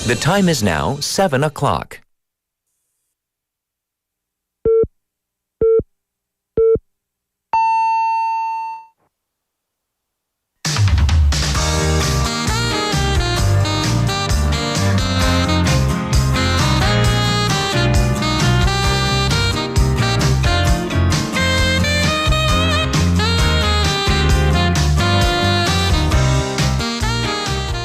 The time is now 7 o'clock.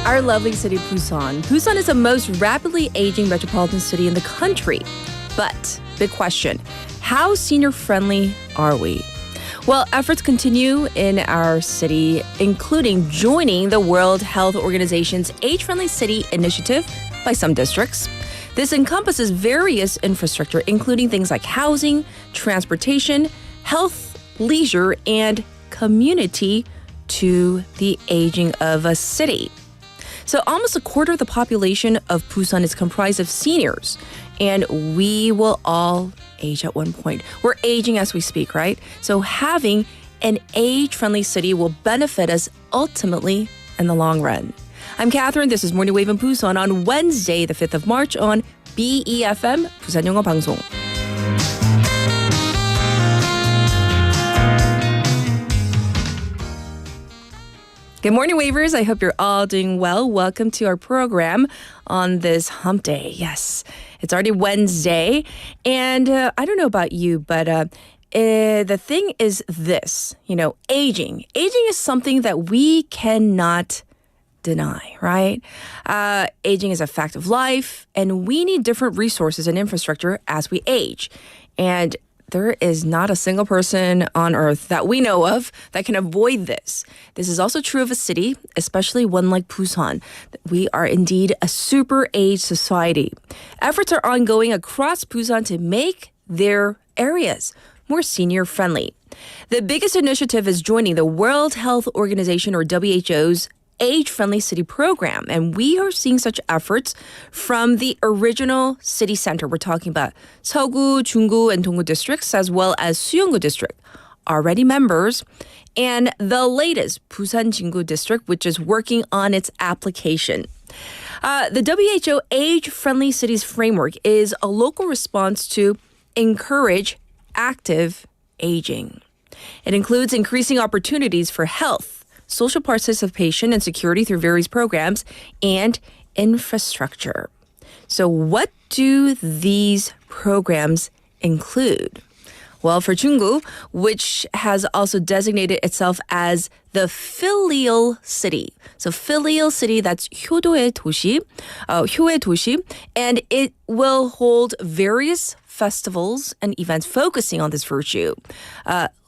Our lovely city, Busan. Busan is the most rapidly aging metropolitan city in the country. But, big question, how senior-friendly are we? Well, efforts continue in our city, including joining the World Health Organization's Age-Friendly City Initiative by some districts. This encompasses various infrastructure, including things like housing, transportation, health, leisure, and community to the aging of a city. So almost a quarter of the population of Busan is comprised of seniors, and we will all age at one point. We're aging as we speak, right? So having an age-friendly city will benefit us ultimately in the long run. I'm Catherine. This is Morning Wave in Busan on Wednesday, the 5th of March on BEFM, 부산영어방송. Good morning, Wavers. I hope you're all doing well. Welcome to our program on this hump day. Yes, it's already Wednesday. And I don't know about you, but the thing is this, aging. Aging is something that we cannot deny, right? Aging is a fact of life, and we need different resources and infrastructure as we age. And there is not a single person on earth that we know of that can avoid this. This is also true of a city, especially one like Busan. We are indeed a super aged society. Efforts are ongoing across Busan to make their areas more senior friendly. The biggest initiative is joining the World Health Organization or WHO's Age-Friendly City Program. And we are seeing such efforts from the original city center. We're talking about 서구, 중구, and 동구 districts, as well as 수영구 district, already members, and the latest, Busan 진구 district, which is working on its application. The WHO Age-Friendly Cities Framework is a local response to encourage active aging. It includes increasing opportunities for health, social participation and security through various programs, and infrastructure. So what do these programs include? Well, for 중구, which has also designated itself as the filial city. So filial city, that's 효도의 도시, 효의 도시, and it will hold various festivals and events focusing on this virtue.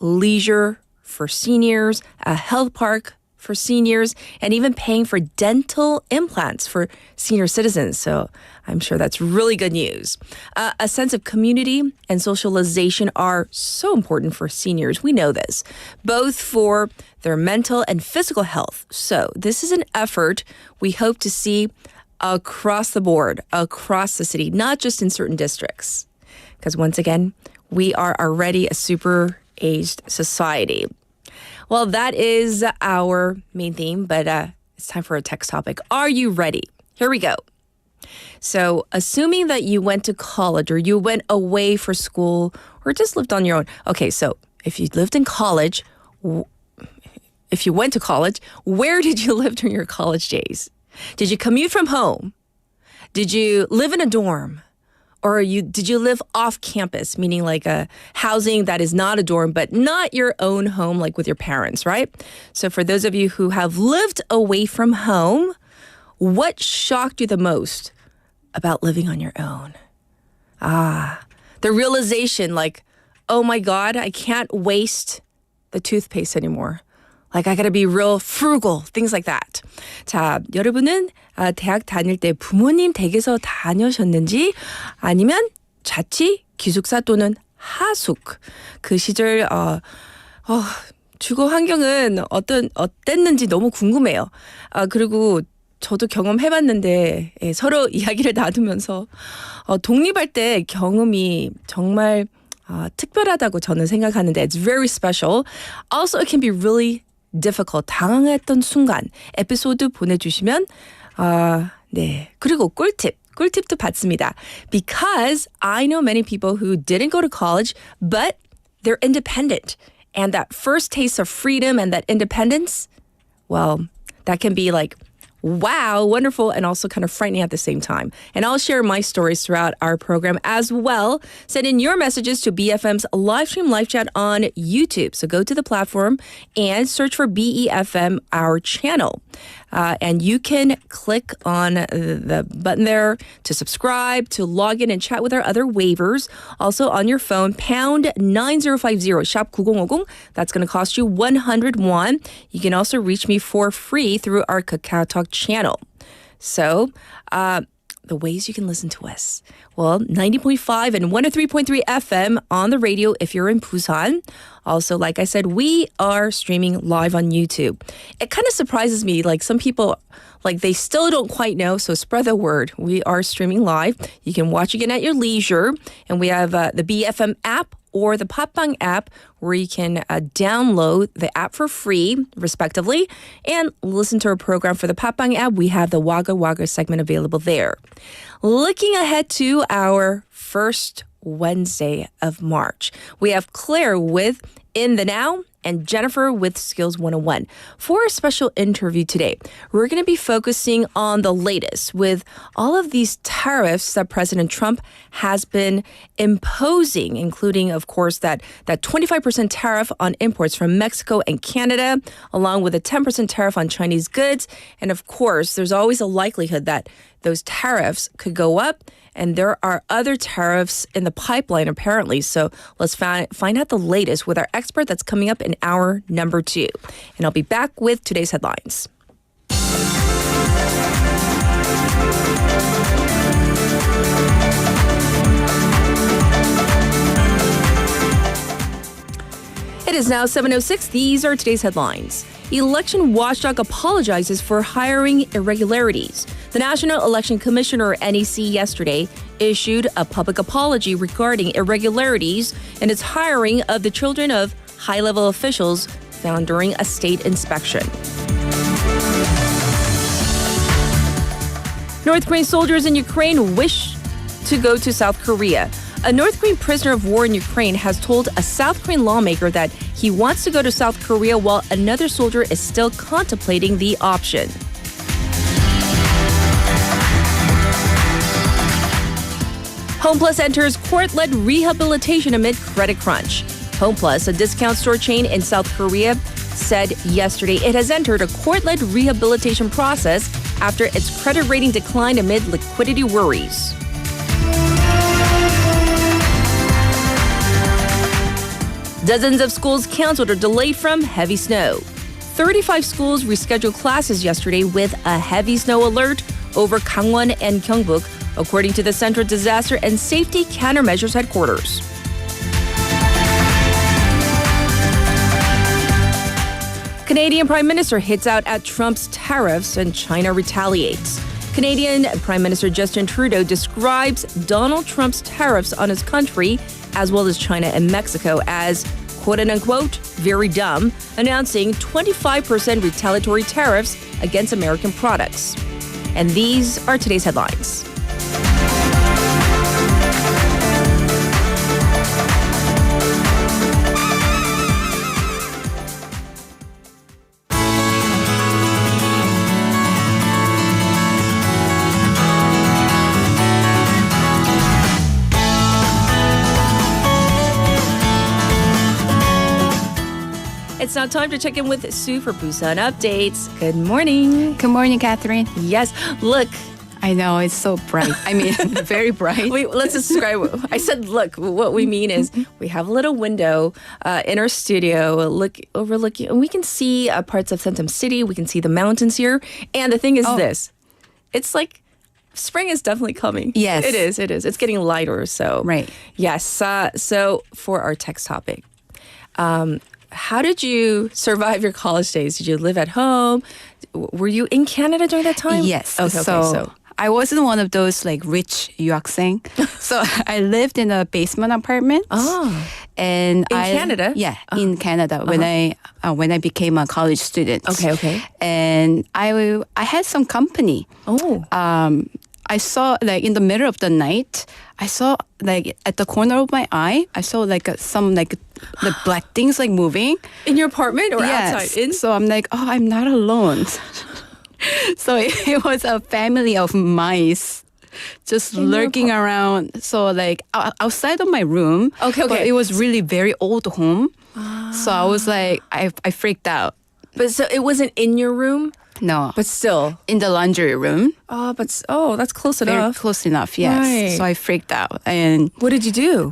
Leisure for seniors, a health park for seniors, and even paying for dental implants for senior citizens. So I'm sure that's really good news. A sense of community and socialization are so important for seniors. We know this, both for their mental and physical health. So this is an effort we hope to see across the board, across the city, not just in certain districts. Because once again, we are already a super aged society. Well, that is our main theme, but it's time for a text topic. Are you ready? Here we go. So, assuming that you went to college or you went away for school or just lived on your own. Okay, so if you lived in college, if you went to college, where did you live during your college days? Did you commute from home? Did you live in a dorm? Or did you live off campus, meaning like a housing that is not a dorm, but not your own home, like with your parents, right? So for those of you who have lived away from home, what shocked you the most about living on your own? The realization like, oh my God, I can't waste the toothpaste anymore. Like I gotta be real frugal, things like that. 자, 여러분은 대학 다닐 때 부모님 댁에서 다녀셨는지 아니면 자취, 기숙사 또는 하숙. 그 시절 주거 환경은 어땠는지 너무 궁금해요. 그리고 저도 경험해봤는데 서로 이야기를 나누면서 독립할 때 경험이 정말 특별하다고 저는 생각하는데 it's very special. Also, it can be really difficult. 당황했던 순간 에피소드 보내주시면 네. 그리고 꿀팁도 받습니다. Because I know many people who didn't go to college, but they're independent. And that first taste of freedom and that independence, well, that can be like, wow, wonderful, and also kind of frightening at the same time. And I'll share my stories throughout our program as well. Send in your messages to BFM's live stream live chat on YouTube. So go to the platform and search for BEFM, our channel. And you can click on the button there to subscribe, to log in and chat with our other waivers. Also on your phone, pound 9050, shop 9050. That's going to cost you 100 won. You can also reach me for free through our Kakao Talk channel. So, the ways you can listen to us. Well, 90.5 and 103.3 FM on the radio if you're in Busan. Also, like I said, we are streaming live on YouTube. It kind of surprises me, like some people, like they still don't quite know, so spread the word. We are streaming live. You can watch again at your leisure. And we have the BFM app or the Popbang app where you can download the app for free, respectively, and listen to our program. For the Popbang app, we have the Wa글와글 segment available there. Looking ahead to our first Wednesday of March, we have Claire with In the Now and Jennifer with Skills 101. For a special interview today, we're going to be focusing on the latest with all of these tariffs that President Trump has been imposing, including, of course, that 25% tariff on imports from Mexico and Canada, along with a 10% tariff on Chinese goods. And of course, there's always a likelihood that those tariffs could go up. And there are other tariffs in the pipeline, apparently. So let's find out the latest with our expert that's coming up in hour number 2. And I'll be back with today's headlines. It is now 7:06. These are today's headlines. Election watchdog apologizes for hiring irregularities. The National Election Commissioner, NEC, yesterday issued a public apology regarding irregularities in its hiring of the children of high-level officials found during a state inspection. North Korean soldiers in Ukraine wish to go to South Korea. A North Korean prisoner of war in Ukraine has told a South Korean lawmaker that he wants to go to South Korea while another soldier is still contemplating the option. HomePlus enters court-led rehabilitation amid credit crunch. HomePlus, a discount store chain in South Korea, said yesterday it has entered a court-led rehabilitation process after its credit rating declined amid liquidity worries. Dozens of schools canceled or delayed from heavy snow. 35 schools rescheduled classes yesterday with a heavy snow alert over Gangwon and Gyeongbuk, according to the Central Disaster and Safety Countermeasures Headquarters. Canadian Prime Minister hits out at Trump's tariffs and China retaliates. Canadian Prime Minister Justin Trudeau describes Donald Trump's tariffs on his country, as well as China and Mexico, as quote-unquote, very dumb, announcing 25% retaliatory tariffs against American products. And these are today's headlines. It's now time to check in with Sue for Busan Updates. Good morning. Good morning, Catherine. Yes, look. I know, it's so bright. I mean, very bright. Wait, let's describe. I said, look, what we mean is we have a little window in our studio overlooking, and we can see parts of Centum City. We can see the mountains here. And the thing is this. It's like spring is definitely coming. Yes. It is. It's getting lighter. So, Right. Yes. So for our text topic, how did you survive your college days? Did you live at home? Were you in Canada during that time? Yes. Okay, so I wasn't one of those like rich 유학생. So I lived in a basement apartment. Oh. And In Canada? Yeah, in Canada when I became a college student. Okay. And I had some company. Oh. I saw like in the middle of the night, I saw like at the corner of my eye, I saw like some like the black things like moving. In your apartment or Yes. outside? So I'm like, oh, I'm not alone. So it was a family of mice just lurking around. So like outside of my room. Okay. But it was really very old home. So I was like, I freaked out. But so it wasn't in your room? No. But still. In the laundry room. That's close Very enough. close enough, yes. Right. So I freaked out. And What did you do?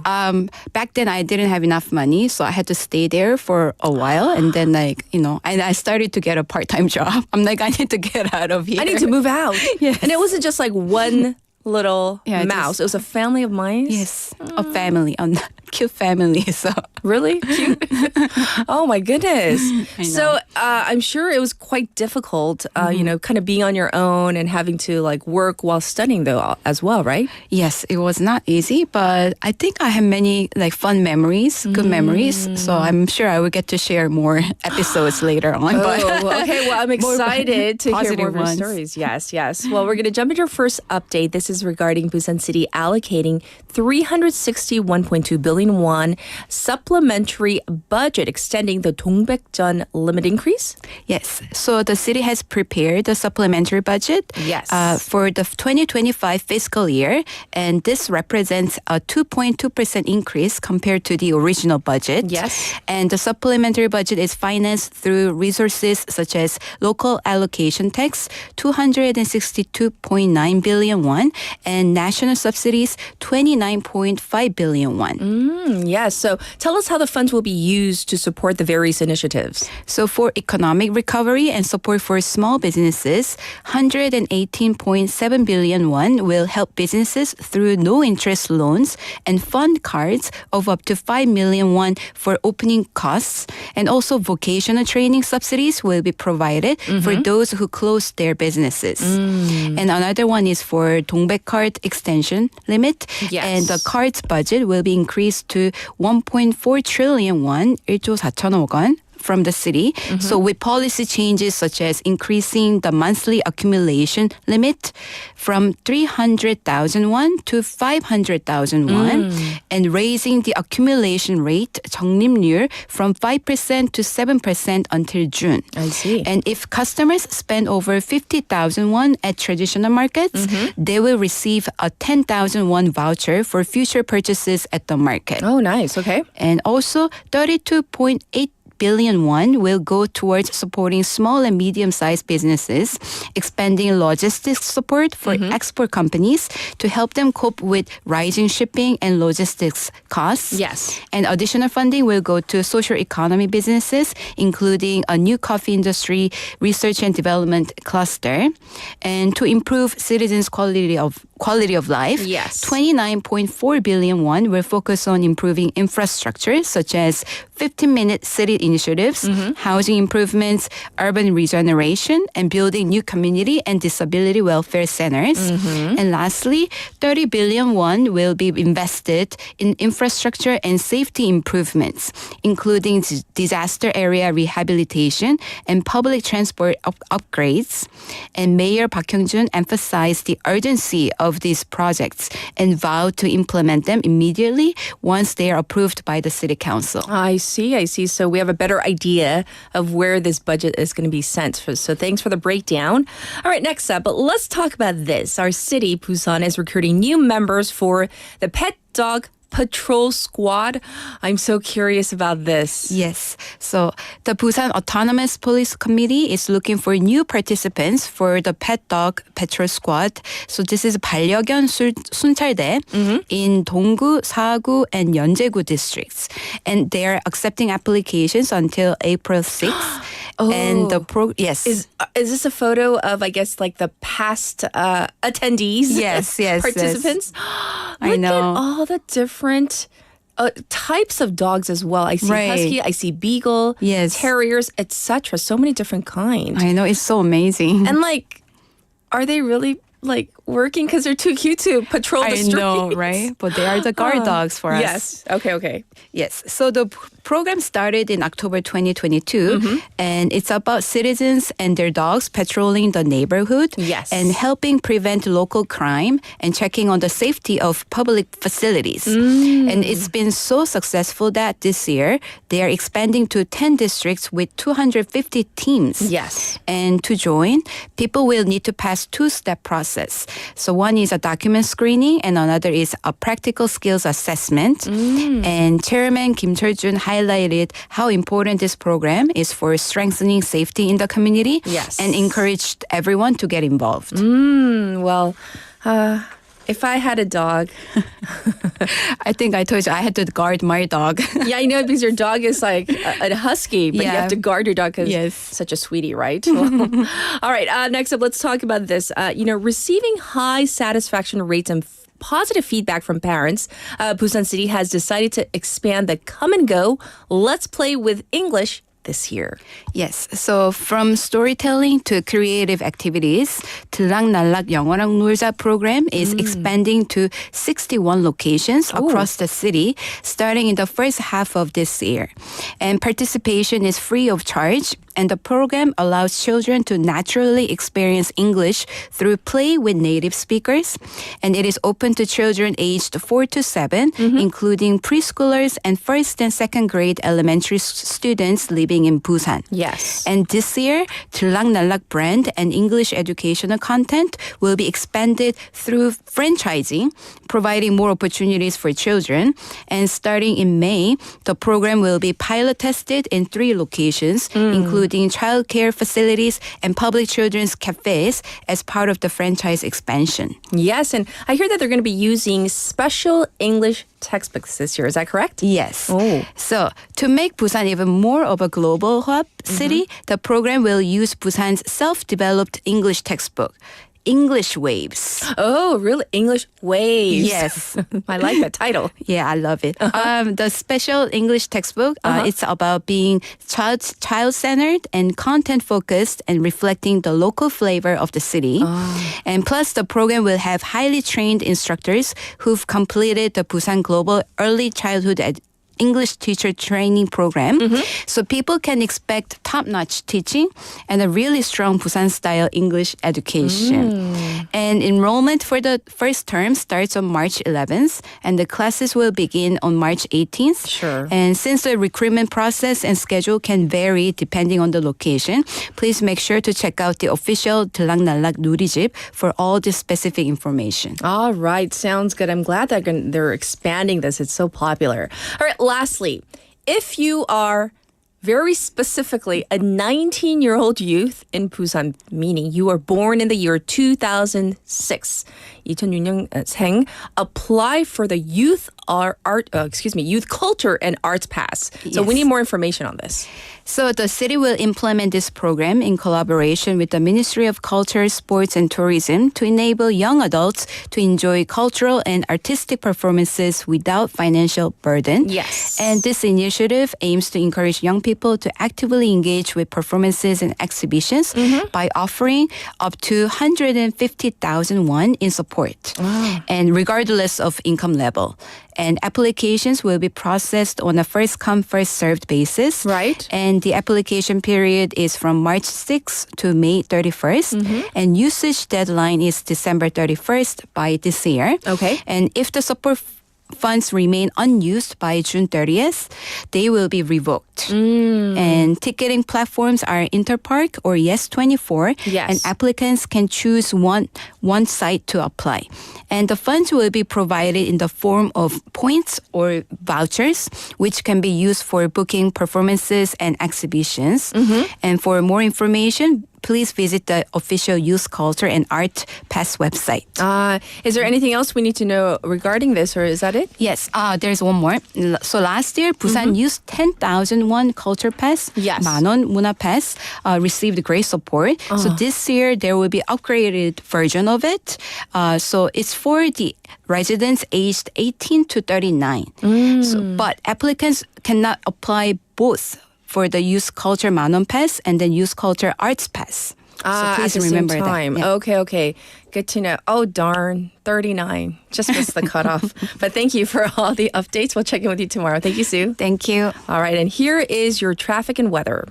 back then I didn't have enough money, so I had to stay there for a while. And then like, and I started to get a part-time job. I'm like, I need to get out of here. I need to move out. Yes. And it wasn't just like one little Yeah, mouse. It was a family of mice? Yes, a family, a cute family. So Really? Cute? Oh my goodness. I know. So I'm sure it was quite difficult, kind of being on your own and having to like work while studying though as well, right? yes, it was not easy, but I think I have many like fun memories, good memories. So I'm sure I will get to share more episodes later on. But Okay. Well, I'm excited to hear positive more of your ones. stories. Yes. Well, we're going to jump into our first update. This is regarding Busan City allocating 361.2 billion won supplementary budget, extending the Dongbekjeon limit increase. yes, so the city has prepared the supplementary budget Yes. for the 2025 fiscal year, and this represents a 2.2% increase compared to the original budget. Yes. And the supplementary budget is financed through resources such as local allocation tax, 262.9 billion won, and national subsidies, 29.5 billion won. Yes. So tell us how the funds will be used to support the various initiatives. So for economic recovery and support for small businesses, 118.7 billion won will help businesses through no-interest loans and fund cards of up to 5 million won for opening costs. And also vocational training subsidies will be provided for those who close their businesses. And another one is for Dongbek card extension limit. Yes. And the cards budget will be increased to 1.4 trillion won, 1조 4천억 원. From the city. So with policy changes such as increasing the monthly accumulation limit from 300,000 won to 500,000 won and raising the accumulation rate 적립률 from 5% to 7% until June. I see. And if customers spend over 50,000 won at traditional markets, they will receive a 10,000 won voucher for future purchases at the market. Oh, nice. Okay. And also 32.8 billion won will go towards supporting small and medium-sized businesses, expanding logistics support for export companies to help them cope with rising shipping and logistics costs. Yes. And additional funding will go to social economy businesses, including a new coffee industry research and development cluster, and to improve citizens' quality of life. Yes. 29.4 billion won will focus on improving infrastructure such as 15-minute city initiatives, housing improvements, urban regeneration, and building new community and disability welfare centers. And lastly, 30 billion won will be invested in infrastructure and safety improvements, including disaster area rehabilitation and public transport upgrades. And Mayor Park Hyung-jun emphasized the urgency of these projects and vowed to implement them immediately once they are approved by the city council. I see. So we have a better idea of where this budget is going to be sent. So thanks for the breakdown. All right, next up, let's talk about this. Our city, Busan, is recruiting new members for the pet dog patrol squad. I'm so curious about this. Yes. So the Busan Autonomous Police Committee is looking for new participants for the pet dog patrol squad. So this is 반려견순찰대 in Donggu, Sagu, and Yeonjaegu districts. And they are accepting applications until April 6th. And the yes. Is this a photo of, I guess, like the past attendees? Yes. Participants? I know. Look at all the different types of dogs as well. I see Right. husky, I see beagle, Yes. terriers, etc. So many different kinds. I know, it's so amazing. And like, are they really like working because they're too cute to patrol the streets. I know, right? But they are the guard dogs for us. Yes. Okay. Yes. So the program started in October 2022, and it's about citizens and their dogs patrolling the neighborhood Yes. and helping prevent local crime and checking on the safety of public facilities. And it's been so successful that this year they are expanding to 10 districts with 250 teams. Yes. And to join, people will need to pass two-step process. So one is a document screening and another is a practical skills assessment. And Chairman Kim Chol-jun highlighted how important this program is for strengthening safety in the community Yes. and encouraged everyone to get involved. Well, if I had a dog, I think I told you I had to guard my dog. yeah, I know because your dog is like a husky, but you Yeah. have to guard your dog because Yes. such a sweetie, right? All right. Next up, let's talk about this. Receiving high satisfaction rates and positive feedback from parents, Busan City has decided to expand the Come and Go Let's Play with English this year. Yes. So from storytelling to creative activities, 들락날락 영어랑 놀자 program is expanding to 61 locations across the city starting in the first half of this year. And participation is free of charge. And the program allows children to naturally experience English through play with native speakers. And it is open to children aged 4 to 7, including preschoolers and first and second grade elementary students living in Busan. Yes. And this year, 들락날락 brand and English educational content will be expanded through franchising, providing more opportunities for children. And starting in May, the program will be pilot tested in 3 locations, including childcare facilities and public children's cafes as part of the franchise expansion. Yes, and I hear that they're going to be using special English textbooks this year. Is that correct? Yes. Oh. So to make Busan even more of a global hub city, the program will use Busan's self-developed English textbook, English Waves. Oh, really? English Waves. Yes. I like that title. Yeah, I love it. The special English textbook, it's about being child-centered and content-focused and reflecting the local flavor of the city. And plus, the program will have highly trained instructors who've completed the Busan Global Early Childhood English teacher training program. So people can expect top-notch teaching and a really strong Busan-style English education. And enrollment for the first term starts on March 11th, and the classes will begin on March 18th. Sure. And since the recruitment process and schedule can vary depending on the location, please make sure to check out the official 들락날락 누리집 for all the specific information. All right, sounds good. I'm glad that they're expanding this. It's so popular. All right, lastly, if you are very specifically a 19-year-old youth in Busan, meaning you were born in the year 2006, 2006년생, apply for the youth culture and arts pass. So we need more information on this. So the city will implement this program in collaboration with the Ministry of Culture, Sports and Tourism to enable young adults to enjoy cultural and artistic performances without financial burden. Yes. And this initiative aims to encourage young people to actively engage with performances and exhibitions by offering up to 150,000 won in support, and regardless of income level. And applications will be processed on a first-come, first-served basis. Right. And the application period is from March 6th to May 31st. And usage deadline is December 31st by this year. Okay. And if the support funds remain unused by June 30th, they will be revoked. And ticketing platforms are Interpark or Yes24. Yes. And applicants can choose one site to apply. And the funds will be provided in the form of points or vouchers, which can be used for booking performances and exhibitions. And for more information, please visit the official Youth Culture and Art Pass website. Is there anything else we need to know regarding this, or is that it? Yes, there's one more. So last year, Busan used 10,000 won culture pass, Yes. 만원 문화 pass, received great support. So this year, there will be upgraded version of it. So it's for the residents aged 18 to 39. But applicants cannot apply both for the Youth Culture 만원 pass and then Youth Culture Arts pass. So please at the remember same time. that. Yeah. Okay. Good to know. Oh, darn. 39. Just missed the cutoff. But thank you for all the updates. We'll check in with you tomorrow. Thank you, Sue. Thank you. All right. And here is your traffic and weather.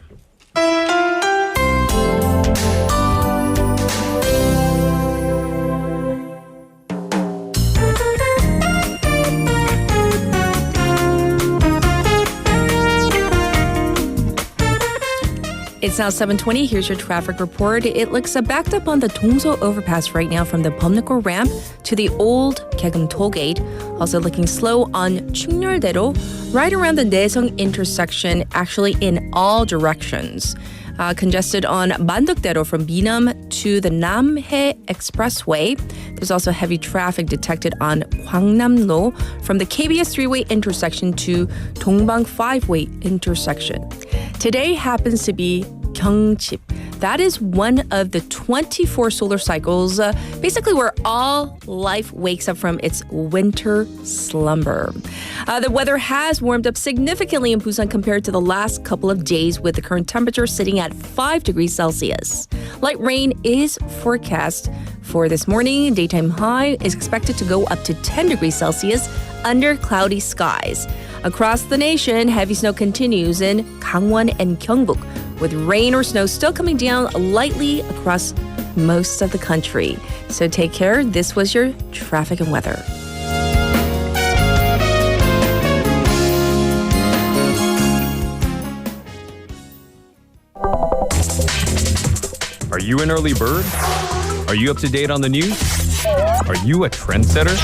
It's now 7:20. Here's your traffic report. It looks backed up on the Dongso overpass right now from the Bumnukgo ramp to the old Gaegeum tollgate. Also looking slow on Chungnyeoldaero right around the Daesung intersection, actually in all directions. Congested on Mandokdaero from Minam to the Namhae Expressway. There's also heavy traffic detected on Gwangnam-no from the KBS 3-way intersection to Dongbang 5-way intersection. Today happens to be Gyeongchip. That is one of the 24 solar cycles, basically where all life wakes up from its winter slumber. The weather has warmed up significantly in Busan compared to the last couple of days, with the current temperature sitting at 5 degrees Celsius. Light rain is forecast for this morning. Daytime high is expected to go up to 10 degrees Celsius under cloudy skies. Across the nation, heavy snow continues in Gangwon and Gyeongbuk, with rain or snow still coming down lightly across most of the country. So take care. This was your traffic and weather. Are you an early bird? Are you up to date on the news? Are you a trendsetter?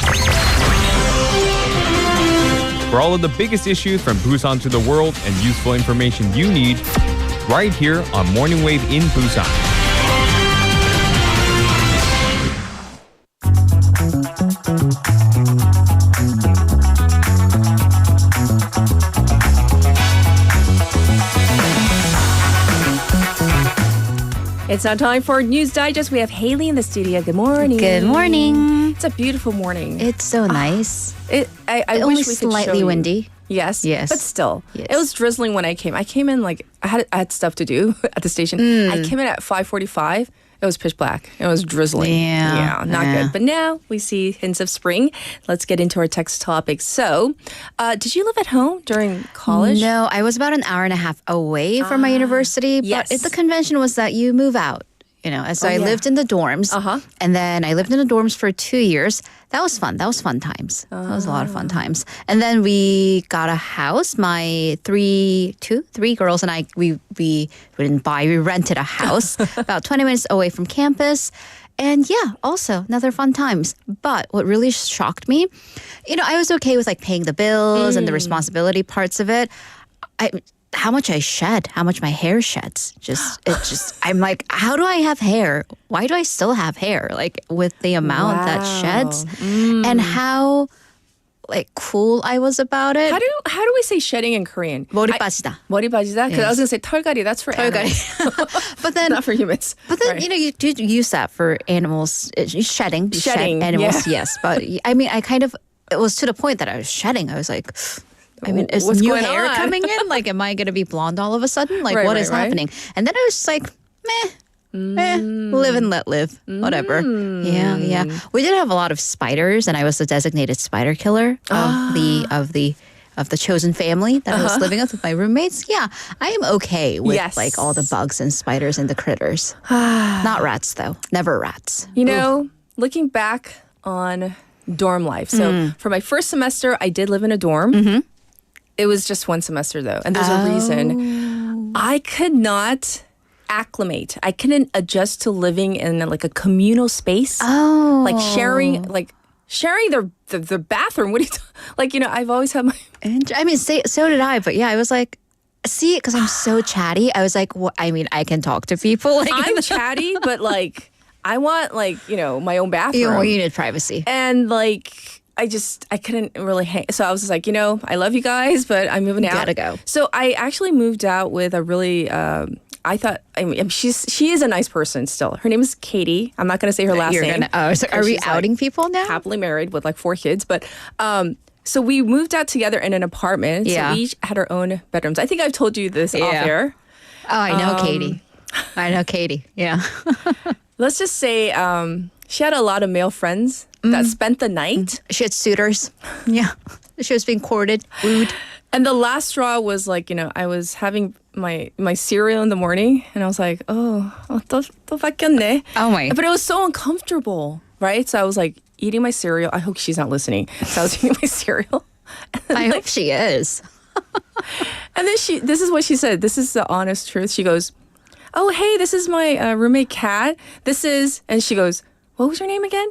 For all of the biggest issues from Busan to the world and useful information you need, right here on Morning Wave in Busan. It's now time for News Digest. We have Haley in the studio. Good morning. Good morning. It's a beautiful morning. It's so nice. I Only wish we could show slightly you. windy. Yes. Yes. But still, Yes. it was drizzling when I came. I came in like I had stuff to do at the station. I came in at 5:45. It was pitch black. It was drizzling. Yeah. Not Yeah. good. But now we see hints of spring. Let's get into our text topic. So, did you live at home during college? No, I was about an hour and a half away from my university. yes. But the convention was that you move out. You know, so I yeah. lived in the dorms. And then I lived in the dorms for 2 years. That was fun. That was fun times. That was a lot of fun times. And then we got a house. My three girls and I, we didn't buy, we rented a house about 20 minutes away from campus. And yeah, also another fun times. But what really shocked me, you know, I was okay with like paying the bills and the responsibility parts of it. How much I shed, how much my hair sheds. I'm like, how do I have hair? Why do I still have hair? Like with the amount that sheds and how like cool I was about it. How do we say shedding in Korean? 머리 빠지다. 머리 빠지다? Because I was going to say 털갈이. That's for animals. But then, Not for humans. But then Right. you know, you do use that for animals. Shedding. You Shedding, shed animals, yeah. yes. But I mean, it was to the point that I was shedding. I was like, I mean, is What's new going hair on? coming in? Like, am I going to be blonde all of a sudden? Like, what is right. happening? And then I was just like, live and let live. Whatever. Yeah. We did have a lot of spiders, and I was the designated spider killer of the chosen family that I was living with my roommates. Yeah, I am okay with Yes. like all the bugs and spiders and the critters. Not rats though. Never rats. You know, looking back on dorm life. So for my first semester, I did live in a dorm. It was just one semester though. And there's a reason. I could not acclimate. I couldn't adjust to living in like a communal space. Oh, Like sharing their bathroom. What do you like, you know, I've always had my I mean, so did I. But yeah, I was like, see, because I'm so chatty. I was like, I mean, I can talk to people. Like, I'm chatty, but like I want like, you know, my own bathroom. you need privacy. And like I couldn't really hang. So I was just like, you know, I love you guys, but I'm moving out. Gotta go. So I actually moved out with a really, she is a nice person still. Her name is Katie. I'm not going to say her last name. So are we She's, like, outing people now? Happily married with like 4 kids. But so we moved out together in an apartment. Yeah. So we each had our own bedrooms. I think I've told you this off air. Oh, I know, Katie. I know, Katie. Yeah. Let's just say she had a lot of male friends that spent the night. She had suitors. Yeah. She was being courted, wooed. And the last straw was like, I was having my cereal in the morning and I was like, 또 바뀌었네. Oh my. But it was so uncomfortable, right? So I was like eating my cereal. I hope she's not listening. So I was eating my cereal. I hope she is. And then this is what she said. This is the honest truth. She goes, oh, hey, this is my roommate Kat. And she goes, what was your name again?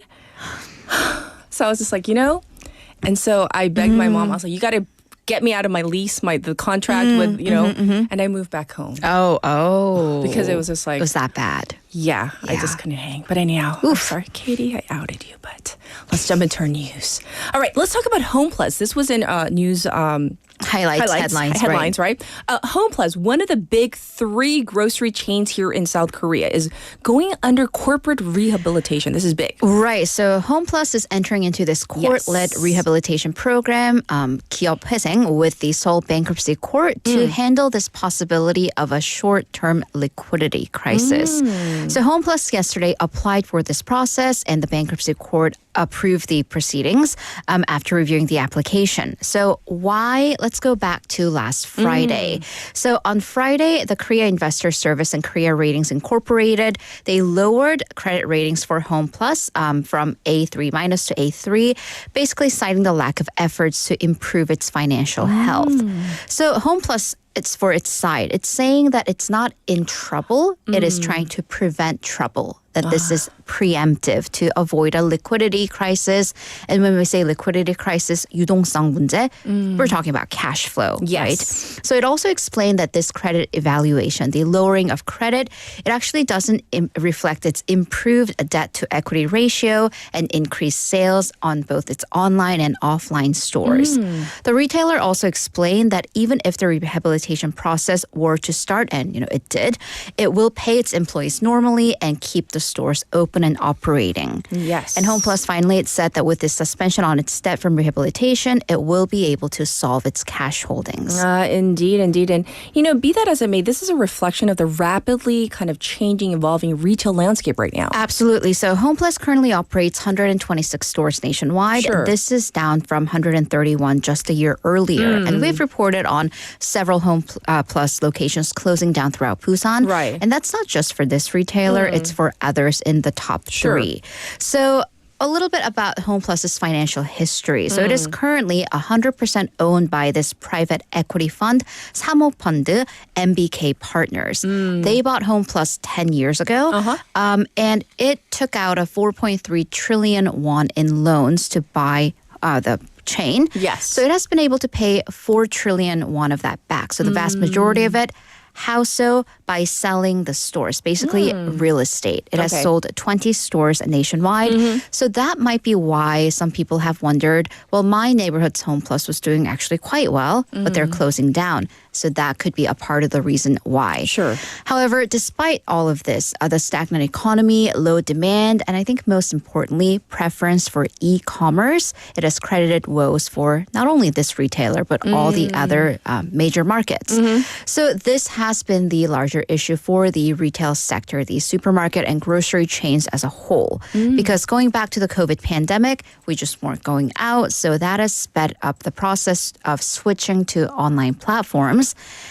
So I was just like, And so I begged my mom. I was like, you got to get me out of my lease, the contract with, and I moved back home. Oh. Because it was just like. It was that bad. Yeah, I just couldn't hang. But anyhow, I'm sorry, Katie, I outed you, but let's jump into our news. All right, let's talk about HomePlus. This was in news headlines, right? HomePlus, one of the big 3 grocery chains here in South Korea, is going under corporate rehabilitation. This is big. Right. So HomePlus is entering into this court-led rehabilitation program, 기업회생, with the Seoul Bankruptcy Court to handle this possibility of a short-term liquidity crisis. So HomePlus yesterday applied for this process, and the Bankruptcy Court approved the proceedings after reviewing the application. So why? Let's go back to last Friday. So on Friday, the Korea Investor Service and Korea Ratings Incorporated, they lowered credit ratings for HomePlus from A3- to A3, basically citing the lack of efforts to improve its financial health. So HomePlus, it's for its side. It's saying that it's not in trouble. It is trying to prevent trouble, that this is preemptive to avoid a liquidity crisis. And when we say liquidity crisis, 유동성 문제, we're talking about cash flow, right? So it also explained that this credit evaluation, the lowering of credit, it actually doesn't reflect its improved debt to equity ratio and increased sales on both its online and offline stores. The retailer also explained that even if the rehabilitation process were to start, and it did, it will pay its employees normally and keep the stores open and operating. Yes. And HomePlus finally, it said that with this suspension on its debt from rehabilitation, it will be able to solve its cash holdings. Indeed. And, be that as it may, this is a reflection of the rapidly kind of changing, evolving retail landscape right now. Absolutely. So HomePlus currently operates 126 stores nationwide. Sure. This is down from 131 just a year earlier. And we've reported on several HomePlus locations closing down throughout Busan. Right. And that's not just for this retailer, it's for others in the top 3. So a little bit about HomePlus's financial history. So it is currently 100% owned by this private equity fund, 사모펀드 MBK Partners. They bought HomePlus 10 years ago, and it took out a 4.3 trillion won in loans to buy the chain. Yes. So it has been able to pay 4 trillion won of that back. So the vast majority of it, how so? By selling the stores, basically real estate. It has sold 20 stores nationwide. So that might be why some people have wondered, well, my neighborhood's HomePlus was doing actually quite well, but they're closing down. So that could be a part of the reason why. Sure. However, despite all of this, the stagnant economy, low demand, and I think most importantly, preference for e-commerce, it has credited woes for not only this retailer, but all the other major markets. So this has been the larger issue for the retail sector, the supermarket and grocery chains as a whole. Because going back to the COVID pandemic, we just weren't going out. So that has sped up the process of switching to online platforms.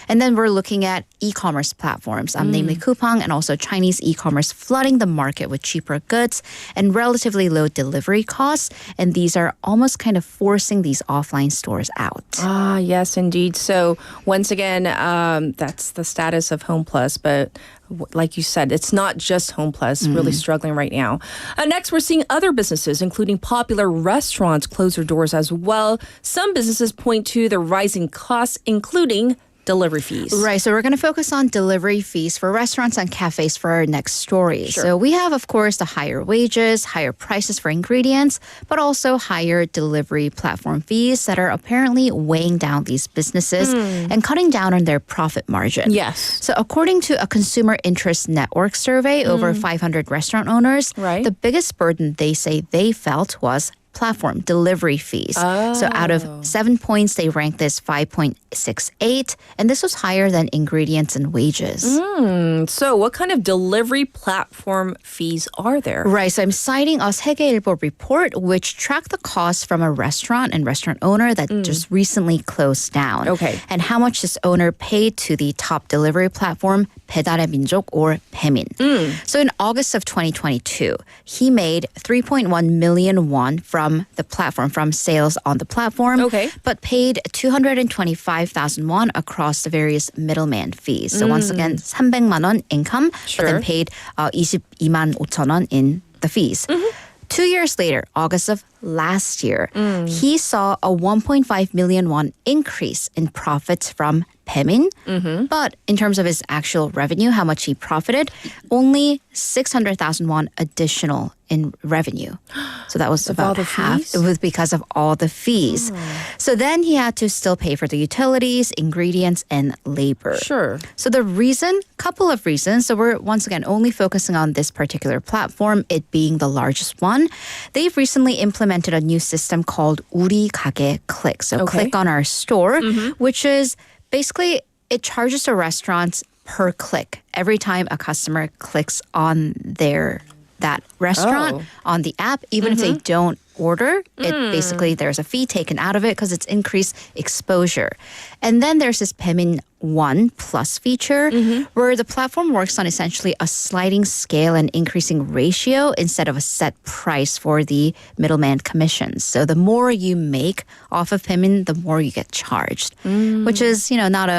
And then we're looking at e-commerce platforms, namely Coupang and also Chinese e-commerce flooding the market with cheaper goods and relatively low delivery costs. And these are almost kind of forcing these offline stores out. Yes, indeed. So once again, that's the status of HomePlus, but like you said, it's not just HomePlus really struggling right now. Next, we're seeing other businesses, including popular restaurants, close their doors as well. Some businesses point to the rising costs, including delivery fees. Right. So we're going to focus on delivery fees for restaurants and cafes for our next story. So we have, of course, the higher wages, higher prices for ingredients, but also higher delivery platform fees that are apparently weighing down these businesses and cutting down on their profit margin. Yes. So according to a consumer interest network survey, over 500 restaurant owners, the biggest burden they say they felt was platform delivery fees. So out of 7 points, they ranked this 5.68, and this was higher than ingredients and wages. So what kind of delivery platform fees are there? Right, so I'm citing a 세계일보 report which tracked the cost from a restaurant and restaurant owner that just recently closed down. Okay. And how much this owner paid to the top delivery platform, 배달의 민족 or 배민. So in August of 2022, he made 3.1 million won from the platform, from sales on the platform, Okay. but paid 225,000 won across the various middleman fees. So once again, 300만 원 income, but then paid 22만 5천 원 in the fees. 2 years later, August of last year, he saw a 1.5 million won increase in profits from Baemin. But in terms of his actual revenue, how much he profited, only 600,000 won additional in revenue. So that was all about the half. fees? It was because of all the fees. So then he had to still pay for the utilities, ingredients, and labor. Sure. So the reason, couple of reasons. So we're once again only focusing on this particular platform, it being the largest one. They've recently implemented a new system called 우리 가게 click. So Okay. click on our store, which is basically it charges the restaurants per click every time a customer clicks on that restaurant on the app, even if they don't order, it basically there's a fee taken out of it because it's increased exposure. And then there's this Baemin 1 Plus feature where the platform works on essentially a sliding scale and increasing ratio instead of a set price for the middleman commissions. So the more you make off of Baemin, the more you get charged, which is, not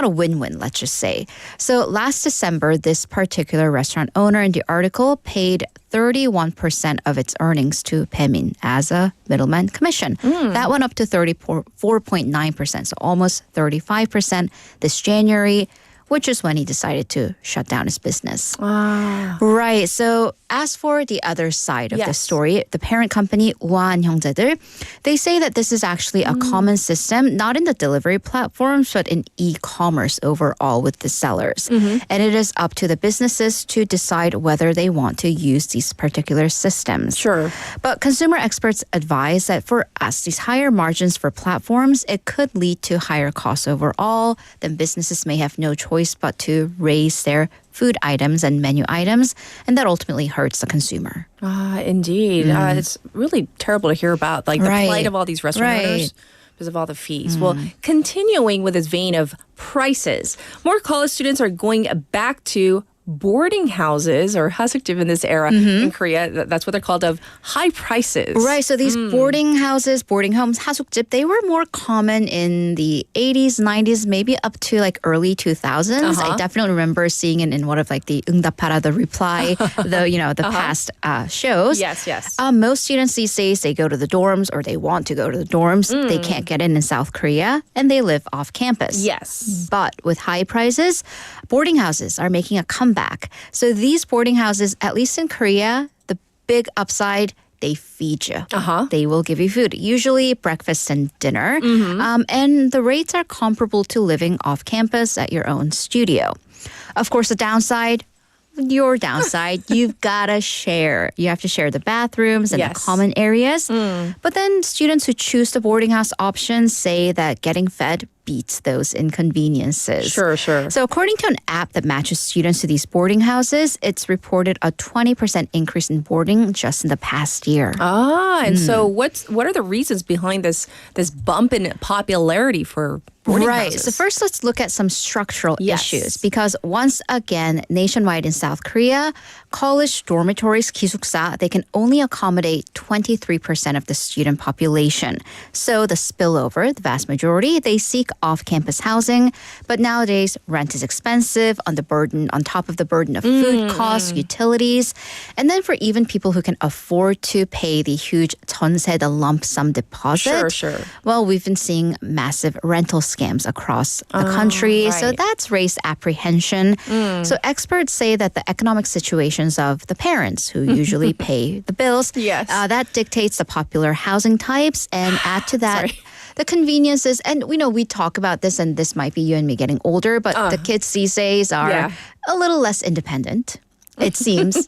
a win-win, let's just say. So last December, this particular restaurant owner in the article paid 31% of its earnings to Baemin as a middleman commission. That went up to 34.9%, so almost 35% this January, which is when he decided to shut down his business. Right. So as for the other side of the Yes. story, the parent company 우아한 형제들, they say that this is actually a common system, not in the delivery platforms, but in e-commerce overall with the sellers. And it is up to the businesses to decide whether they want to use these particular systems. Sure. But consumer experts advise that for us, these higher margins for platforms, it could lead to higher costs overall. Then businesses may have no choice but to raise their food items and menu items, and that ultimately hurts the consumer. Indeed. It's really terrible to hear about, like the Right. plight of all these restaurant owners because of all the fees. Well, continuing with this vein of prices, more college students are going back to boarding houses or ha숙집 in this era in Korea. That's what they're called, of high prices. Right, so these boarding houses, boarding homes, 하숙집, they were more common in the 80s, 90s, maybe up to like early 2000s. I definitely remember seeing it in one of like the 응답하라, the reply, the past shows. Yes, yes. Most students these days, they go to the dorms or they want to go to the dorms. They can't get in South Korea and they live off campus. Yes. But with high prices, boarding houses are making a comeback. So these boarding houses, at least in Korea, the big upside, they feed you. They will give you food, usually breakfast and dinner. And the rates are comparable to living off campus at your own studio. Of course, the downside, you've got to share. You have to share the bathrooms and the common areas. But then students who choose the boarding house option say that getting fed beats those inconveniences. Sure. So according to an app that matches students to these boarding houses, it's reported a 20% increase in boarding just in the past year. And so what are the reasons behind this bump in popularity for boarding Right. houses? So first, let's look at some structural issues, because once again, nationwide in South Korea, college dormitories, 기숙사, they can only accommodate 23% of the student population. So the spillover, the vast majority, they seek off-campus housing. But nowadays, rent is expensive on top of the burden of food costs, utilities. And then for even people who can afford to pay the huge 전세, the lump sum deposit. Sure. Well, we've been seeing massive rental scams across the country. So right. that's raised apprehension. So experts say that the economic situations of the parents who usually pay the bills, that dictates the popular housing types. And add to that, the conveniences. And we talk about this, and this might be you and me getting older, but the kids these days are a little less independent. it seems,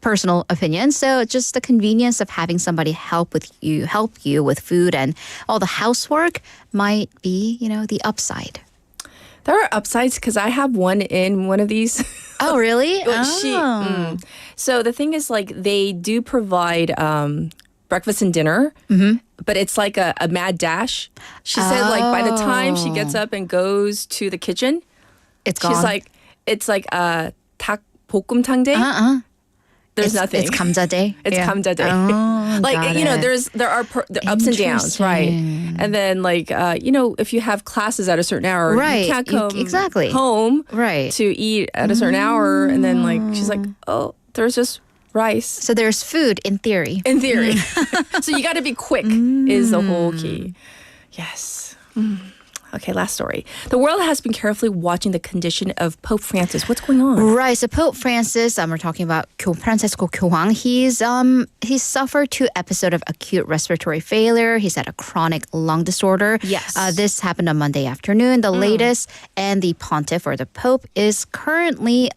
personal opinion. So just the convenience of having somebody help you with food and all the housework might be, the upside. There are upsides because I have one in one of these. Oh, really? So the thing is, they do provide breakfast and dinner, but it's like a mad dash. She said, by the time she gets up and goes to the kitchen, It's gone. she's like, it's like 닭 볶음탕 day. There's nothing. It's 감자 day. It's 감자 day. Oh, got it. there are ups and downs, right? And then if you have classes at a certain hour, Right. you can't come Exactly. home Right. to eat at a certain hour. And then she's like, oh, there's just rice. So there's food in theory. In theory. So you got to be quick is the whole key. Yes. Okay, last story. The world has been carefully watching the condition of Pope Francis. What's going on? Right. So Pope Francis, we're talking about Francisco 교황. He's suffered 2 episodes of acute respiratory failure. He's had a chronic lung disorder. Yes. This happened on Monday afternoon. The latest, and the pontiff or the Pope is currently,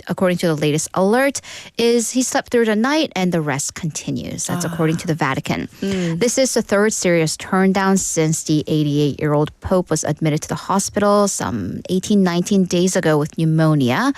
according to the latest alert, is he slept through the night and the rest continues. That's according to the Vatican. This is the 3rd serious turndown since the 88-year-old Pope was admitted to the hospital some 19 days ago with pneumonia.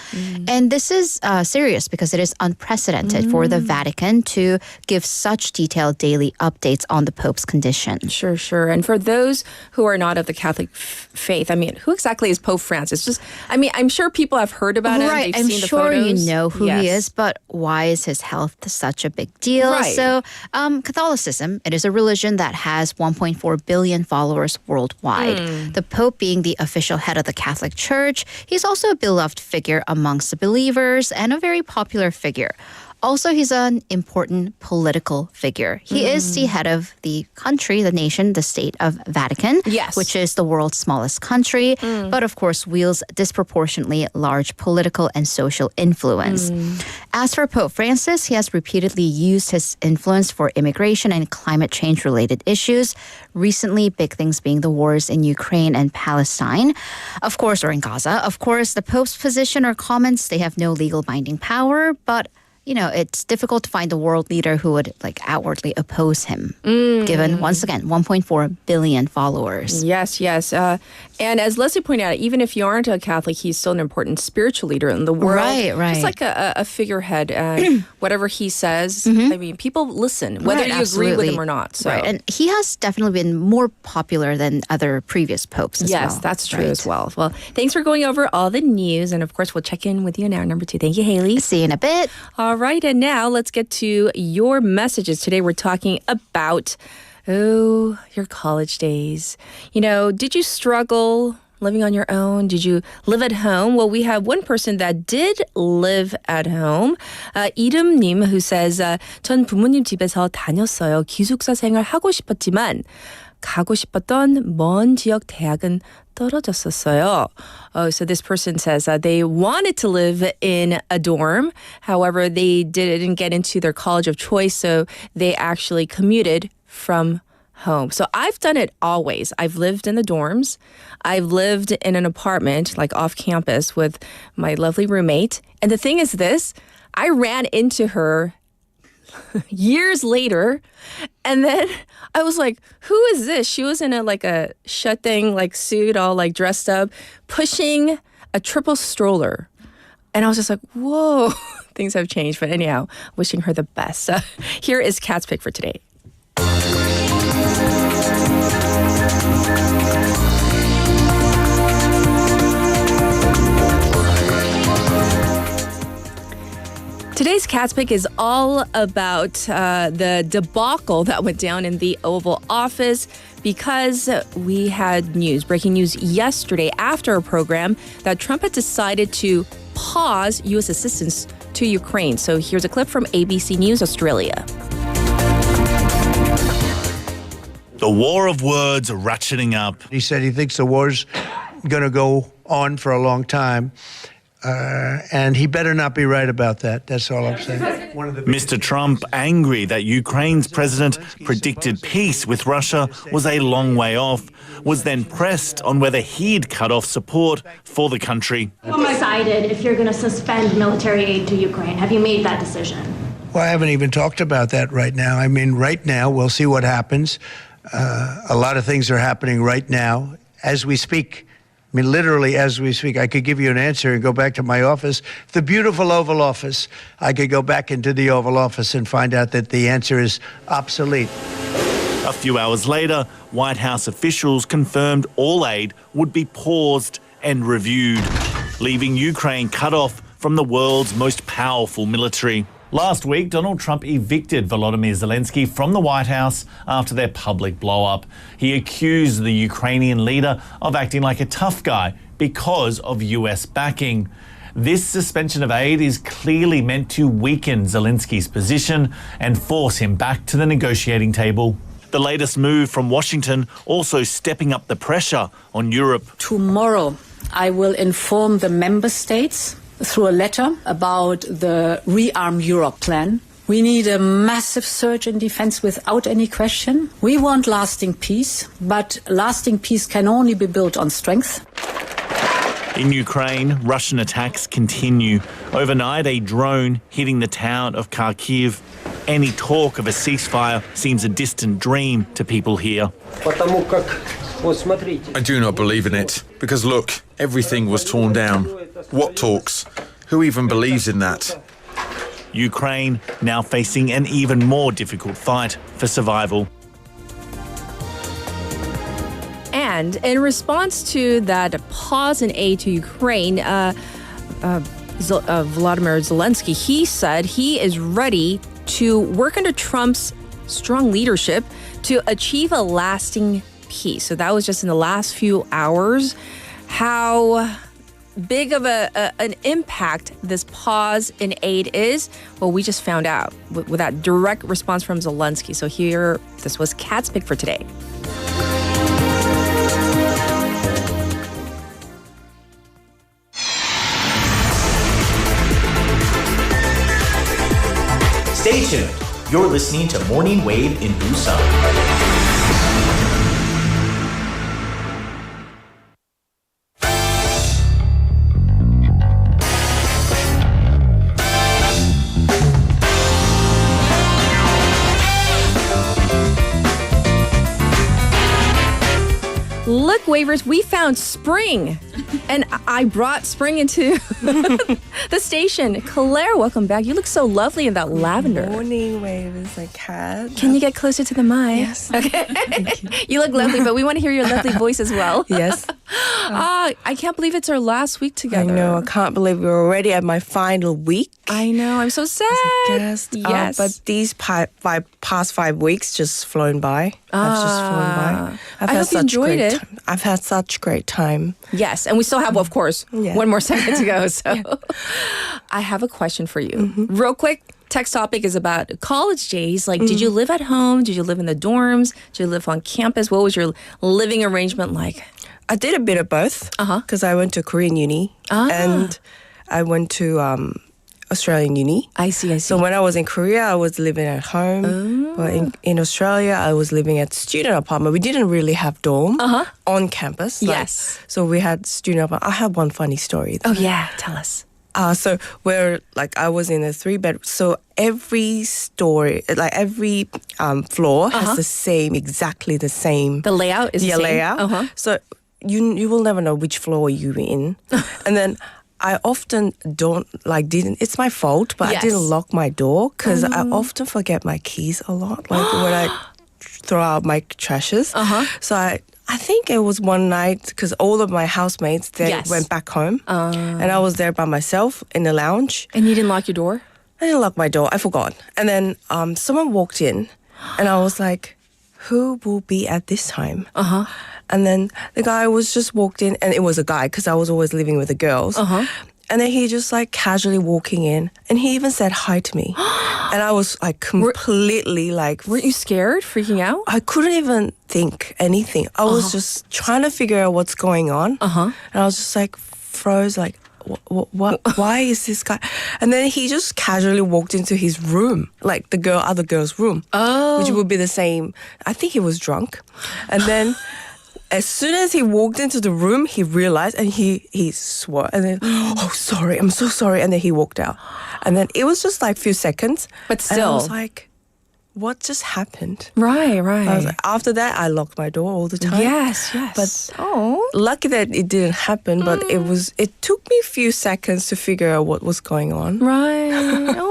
And this is serious because it is unprecedented for the Vatican to give such detailed daily updates on the Pope's condition. Sure. And for those who are not of the Catholic faith, who exactly is Pope Francis? I'm sure people have heard about him. Right, They've I'm seen the sure photos. you know who he Yes. is, but why is his health such a big deal? Right. So Catholicism, it is a religion that has 1.4 billion followers worldwide. The Pope being the official head of the Catholic Church, he's also a beloved figure amongst the believers and a very popular figure. Also, he's an important political figure. He is the head of the country, the nation, the state of Vatican, Yes. which is the world's smallest country, but of course wields disproportionately large political and social influence. As for Pope Francis, he has repeatedly used his influence for immigration and climate change-related issues. Recently, big things being the wars in Ukraine and Palestine, of course, or in Gaza. Of course, the Pope's position or comments, they have no legal binding power, but it's difficult to find a world leader who would outwardly oppose him, given, once again, 1.4 billion followers. Yes. And as Leslie pointed out, even if you aren't a Catholic, he's still an important spiritual leader in the world. Right. Just like a figurehead. Whatever he says, people listen, whether Right, you agree with absolutely. him or not. So. Right, and he has definitely been more popular than other previous popes as well. Yes, that's true Right. as well. Well, thanks for going over all the news. And of course, we'll check in with you in hour number 2. Thank you, Haley. See you in a bit. All right, and now let's get to your messages. Today we're talking about, your college days. Did you struggle living on your own? Did you live at home? Well, we have one person that did live at home. 이름님 who says, 전 부모님 집에서 다녔어요. 기숙사 생활 하고 싶었지만 가고 싶었던 먼 지역 대학은 떨어졌었어요. So this person says they wanted to live in a dorm. However, they didn't get into their college of choice, so they actually commuted from home. So I've done it always. I've lived in the dorms. I've lived in an apartment, off campus with my lovely roommate. And the thing is this, I ran into her years later, and then I was like, who is this? She was in a shut thing, suit, all dressed up, pushing a triple stroller. And I was just like, whoa, things have changed. But anyhow, wishing her the best. Here is Kat's pick for today. Today's Cat's Pick is all about the debacle that went down in the Oval Office because we had breaking news yesterday after our program that Trump had decided to pause U.S. assistance to Ukraine. So here's a clip from ABC News Australia. The war of words are ratcheting up. He said he thinks the war's going to go on for a long time. And he better not be right about that. That's all I'm saying. Mr. Trump, angry that Ukraine's president predicted peace with Russia was a long way off, was then pressed on whether he'd cut off support for the country. Decided if you're going to suspend military aid to Ukraine. Have you made that decision? Well, I haven't even talked about that right now. I mean, right now, we'll see what happens. A lot of things are happening right now as we speak. I mean, literally as we speak. I could give you an answer and go back to my office, the beautiful Oval Office. I could go back into the Oval Office and find out that the answer is obsolete. A few hours later, White House officials confirmed all aid would be paused and reviewed, leaving Ukraine cut off from the world's most powerful military. Last week, Donald Trump evicted Volodymyr Zelenskyy from the White House after their public blow-up. He accused the Ukrainian leader of acting like a tough guy because of US backing. This suspension of aid is clearly meant to weaken Zelenskyy's position and force him back to the negotiating table. The latest move from Washington also stepping up the pressure on Europe. Tomorrow, I will inform the member states through a letter about the Rearm Europe plan. We need a massive surge in defense without any question. We want lasting peace, but lasting peace can only be built on strength. In Ukraine, Russian attacks continue. Overnight, a drone hitting the town of Kharkiv. Any talk of a ceasefire seems a distant dream to people here. I do not believe in it, because look, everything was torn down. What talks? Who even believes in that? Ukraine now facing an even more difficult fight for survival. And in response to that pause in aid to Ukraine, Volodymyr Zelenskyy, he said he is ready to work under Trump's strong leadership to achieve a lasting peace. So that was just in the last few hours. How big of an impact this pause in aid is, well, we just found out with that direct response from Zelenskyy. So here, this was Cat's Pick for today. Stay tuned. You're listening to Morning Wave in Busan. Look, Wavers, we found spring. And I brought spring into the station. Claire, welcome back. You look so lovely in that lavender. Morning, Wavers, like cat. Can you get closer to the mic? Yes. Okay. You look lovely, but we want to hear your lovely voice as well. Yes. I can't believe it's our last week together. I know. I can't believe we're already at my final week. I know. I'm so sad. Yes. But these past 5 weeks just flown by. I've just flown by. I hope you enjoyed it. I've had such great time. Yes, and we still have, of course, one more segment to go. So I have a question for you. Real quick, text topic is about college days. Like, did you live at home? Did you live in the dorms? Did you live on campus? What was your living arrangement like? I did a bit of both because I went to Korean uni and I went to Australian uni. I see. So when I was in Korea, I was living at home. But in Australia, I was living at student apartment. We didn't really have dorm on campus. Yes. So we had student apartment. I have one funny story. Oh, yeah. Tell us. So I was in a 3-bed. So every story, like every floor has exactly the same. The layout is the same? layout. So you will never know which floor you're in. And then I often it's my fault, but I didn't lock my door because I often forget my keys a lot. Like when I throw out my trashes. So I think it was one night because all of my housemates, they went back home. And I was there by myself in the lounge. And you didn't lock your door? I didn't lock my door. I forgot. And then someone walked in and I was like, who will be at this time? And then the guy was just walked in, and it was a guy because I was always living with the girls. And then he just like casually walking in, and he even said hi to me. And I was like completely like... Weren't you scared, freaking out? I couldn't even think anything. I was just trying to figure out what's going on. And I was just like froze like, what? Why is this guy? And then he just casually walked into his room, like the other girl's room, which would be the same. I think he was drunk, and then. As soon as he walked into the room, he realized and he swore and then, oh, sorry, I'm so sorry. And then he walked out. And then it was just like a few seconds. But still. And I was like, what just happened? Right. I was like, after that, I locked my door all the time. Yes. But lucky that it didn't happen, but it took me a few seconds to figure out what was going on. Right.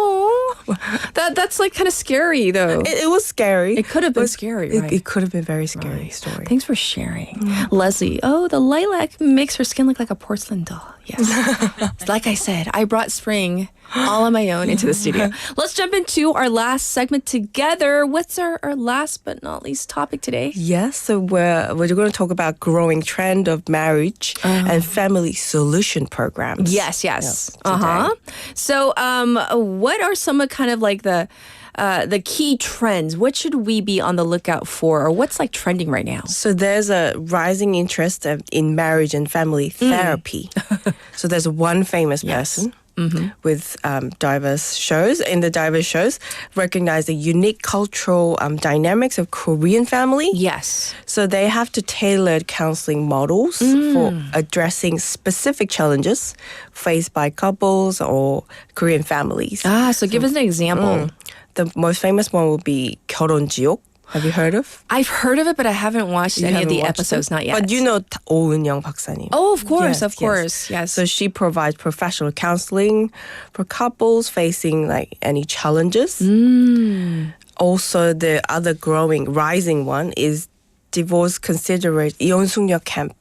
That's like kind of scary though. It was scary. It could have been scary, right? It could have been a very scary story. Thanks for sharing. Leslie, the lilac makes her skin look like a porcelain doll. Yes. Like I said, I brought spring all on my own into the studio. Let's jump into our last segment together. What's our last but not least topic today? Yes, so we're going to talk about growing trend of marriage and family solution programs. Yes. So what are some of kind of like the key trends? What should we be on the lookout for, or what's like trending right now? So there's a rising interest in marriage and family therapy. So there's one famous person with diverse shows. In the diverse shows, recognize the unique cultural dynamics of Korean family. Yes. So they have to tailor counseling models for addressing specific challenges faced by couples or Korean families. So give us an example. The most famous one would be 결혼지옥. Have you heard of? I've heard of it, but I haven't watched any of the episodes, not yet. But you know 오은영 박사님. Oh, of course, yes. So she provides professional counseling for couples facing like any challenges. Also, the other rising one is divorce consideration, 이혼숙녀 camp.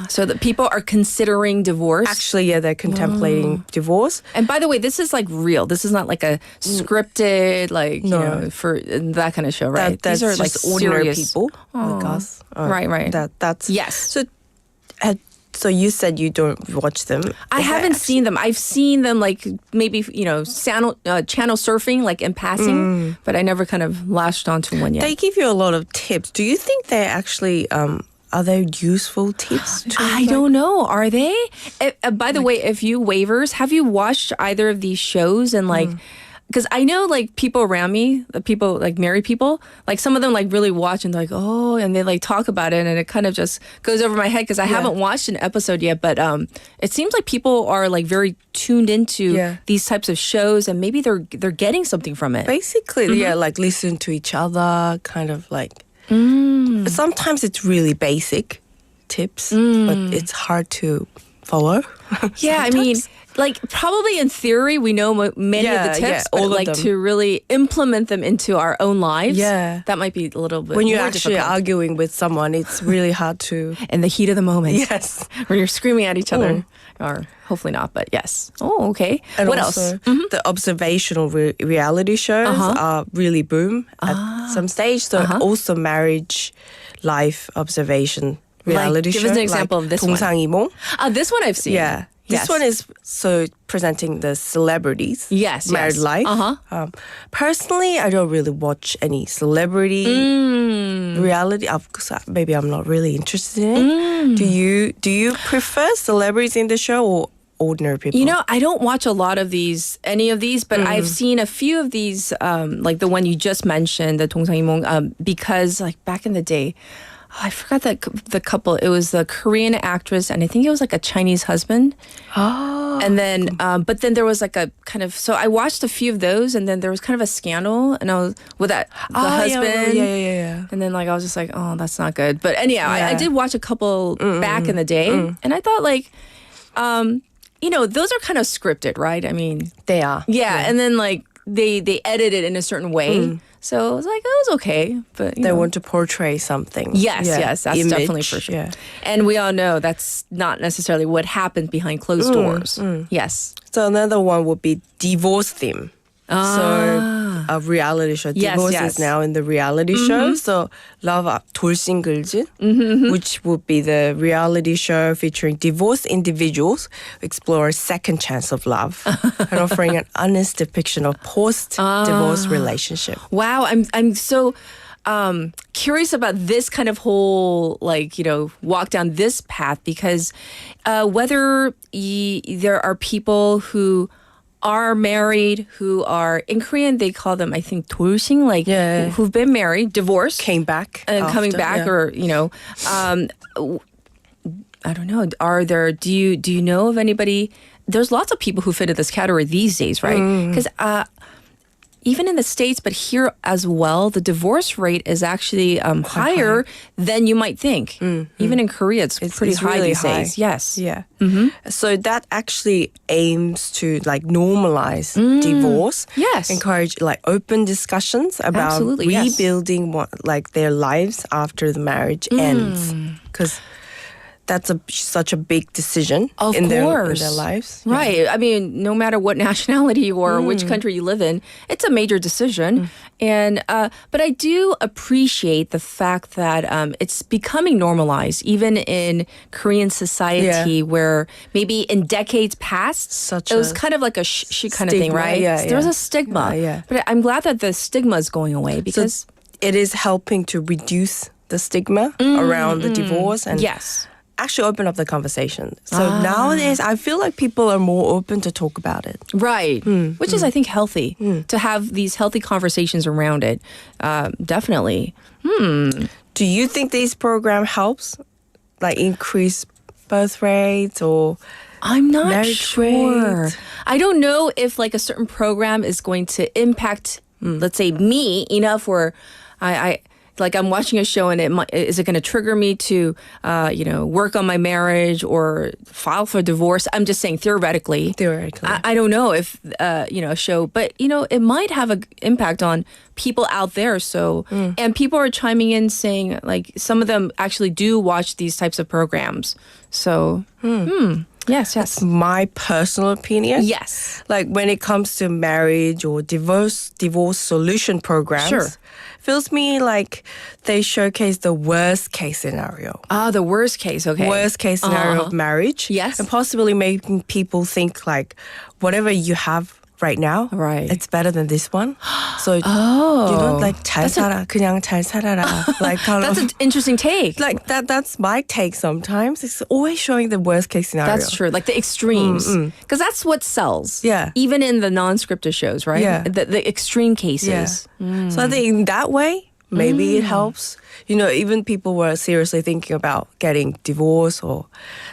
So that people are considering divorce? Actually, they're contemplating divorce. And by the way, this is like real. This is not like a scripted, like, you know, for that kind of show, right? These are like ordinary serious people like us. Right. That's yes. So you said you don't watch them. I haven't seen them. I've seen them like maybe, channel surfing like in passing, but I never kind of latched onto one yet. They give you a lot of tips. Do you think they actually... are they useful tips? I don't know. Are they? By the way, if you waivers, have you watched either of these shows? And like, because I know like people around me, the people like married people, like some of them like really watch and they're like, and they like talk about it, and it kind of just goes over my head because I haven't watched an episode yet. But it seems like people are like very tuned into these types of shows, and maybe they're getting something from it. Basically, like listen to each other, kind of like. Sometimes it's really basic tips, but it's hard to follow. Yeah, I mean, like probably in theory we know many of the tips, but like to really implement them into our own lives, that might be a little bit when you're more actually difficult. arguing with someone, it's really hard to in the heat of the moment. Yes, when you're screaming at each other, or hopefully not, but yes. Oh, okay. And what also, else? The observational reality shows are really boom at some stage. So also marriage, life observation reality show. Give us an example of this one. 동상이몽. This one I've seen. Yeah. This one is so presenting the celebrities. Yes. Married life. Personally, I don't really watch any celebrity reality. Maybe I'm not really interested in it. Do you prefer celebrities in the show or ordinary people? I don't watch a lot of any of these, but I've seen a few of these, like the one you just mentioned, the 동상이몽, because like back in the day, I forgot the couple. It was the Korean actress, and I think it was like a Chinese husband. Oh. And then, but then there was like a kind of. So I watched a few of those, and then there was kind of a scandal, and I was with the husband. Yeah. And then like I was just like, oh, that's not good. But anyhow, I did watch a couple back in the day, and I thought like, those are kind of scripted, right? I mean, they are. Yeah, and then like they edit it in a certain way. So I was like, it was okay. But they want to portray something. Yes, that's image. definitely for sure. Yeah. And we all know that's not necessarily what happens behind closed doors. Yes. So another one would be divorce theme. So a reality show. Divorce is now in the reality show. So Love 돌싱글즈, which would be the reality show featuring divorced individuals who explore a second chance of love and offering an honest depiction of post-divorce relationship. Wow, I'm so curious about this kind of whole, walk down this path because whether there are people who are married, who are, in Korean, they call them, I think, 돌싱, who've been married, divorced. Came back. And coming back or, I don't know. Do you know of anybody? There's lots of people who fit in this category these days, right? Because even in the States, but here as well, the divorce rate is actually higher than you might think. Even in Korea, it's pretty high really these high. days. Yes. Yeah. So that actually aims to normalize divorce. Yes. Encourage open discussions about Absolutely, yes. rebuilding their lives after the marriage ends. Because that's such a big decision in their lives. Right. I mean, no matter what nationality or which country you live in, it's a major decision. And but I do appreciate the fact that it's becoming normalized, even in Korean society, where maybe in decades past, it was kind of like a kind of thing, right? Yeah, so there was a stigma. But I'm glad that the stigma is going away because it is helping to reduce the stigma around the divorce and actually open up the conversation. So nowadays, I feel like people are more open to talk about it. Right. Which is, I think, healthy to have these healthy conversations around it. Definitely. Do you think this program helps, increase birth rates or I'm not marriage sure. rate? I don't know if a certain program is going to impact, let's say, me enough where I'm watching a show and is it going to trigger me to, work on my marriage or file for divorce? I'm just saying theoretically. I don't know if, a show, but, it might have an impact on people out there. So, and people are chiming in saying some of them actually do watch these types of programs. So, yes. That's my personal opinion. Yes. When it comes to marriage or divorce solution programs, feels me like they showcase the worst case scenario. The worst case, okay. Worst case scenario of marriage. Yes. And possibly making people think whatever you have right now, it's better than this one. So, 잘 살아, 그냥 잘 살아라. That's an interesting take. That's my take sometimes. It's always showing the worst case scenario. That's true. The extremes. Because that's what sells. Yeah. Even in the non-scripted shows, right? Yeah. The extreme cases. Yeah. So I think in that way, maybe it helps. Even people were seriously thinking about getting divorced or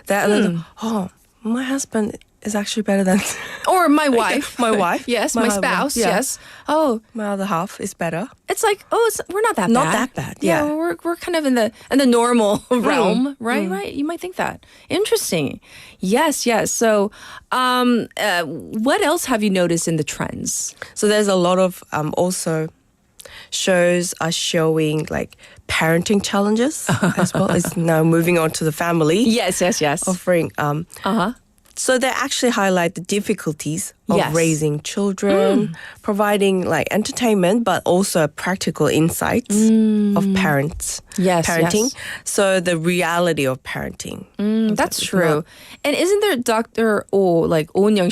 that. And then, my husband is actually better than... Or my wife. My wife. Yes, my spouse. Yes. Oh. My other half is better. It's we're not that bad. Not that bad, yeah. We're kind of in the normal realm, right? Right. You might think that. Interesting. Yes. So what else have you noticed in the trends? So there's a lot of also shows are showing parenting challenges as well. It's now moving on to the family. Yes. Offering so they actually highlight the difficulties of raising children, providing entertainment, but also practical insights of parents. Parenting. Yes. So the reality of parenting. That's true. And isn't there Dr. Oh Young?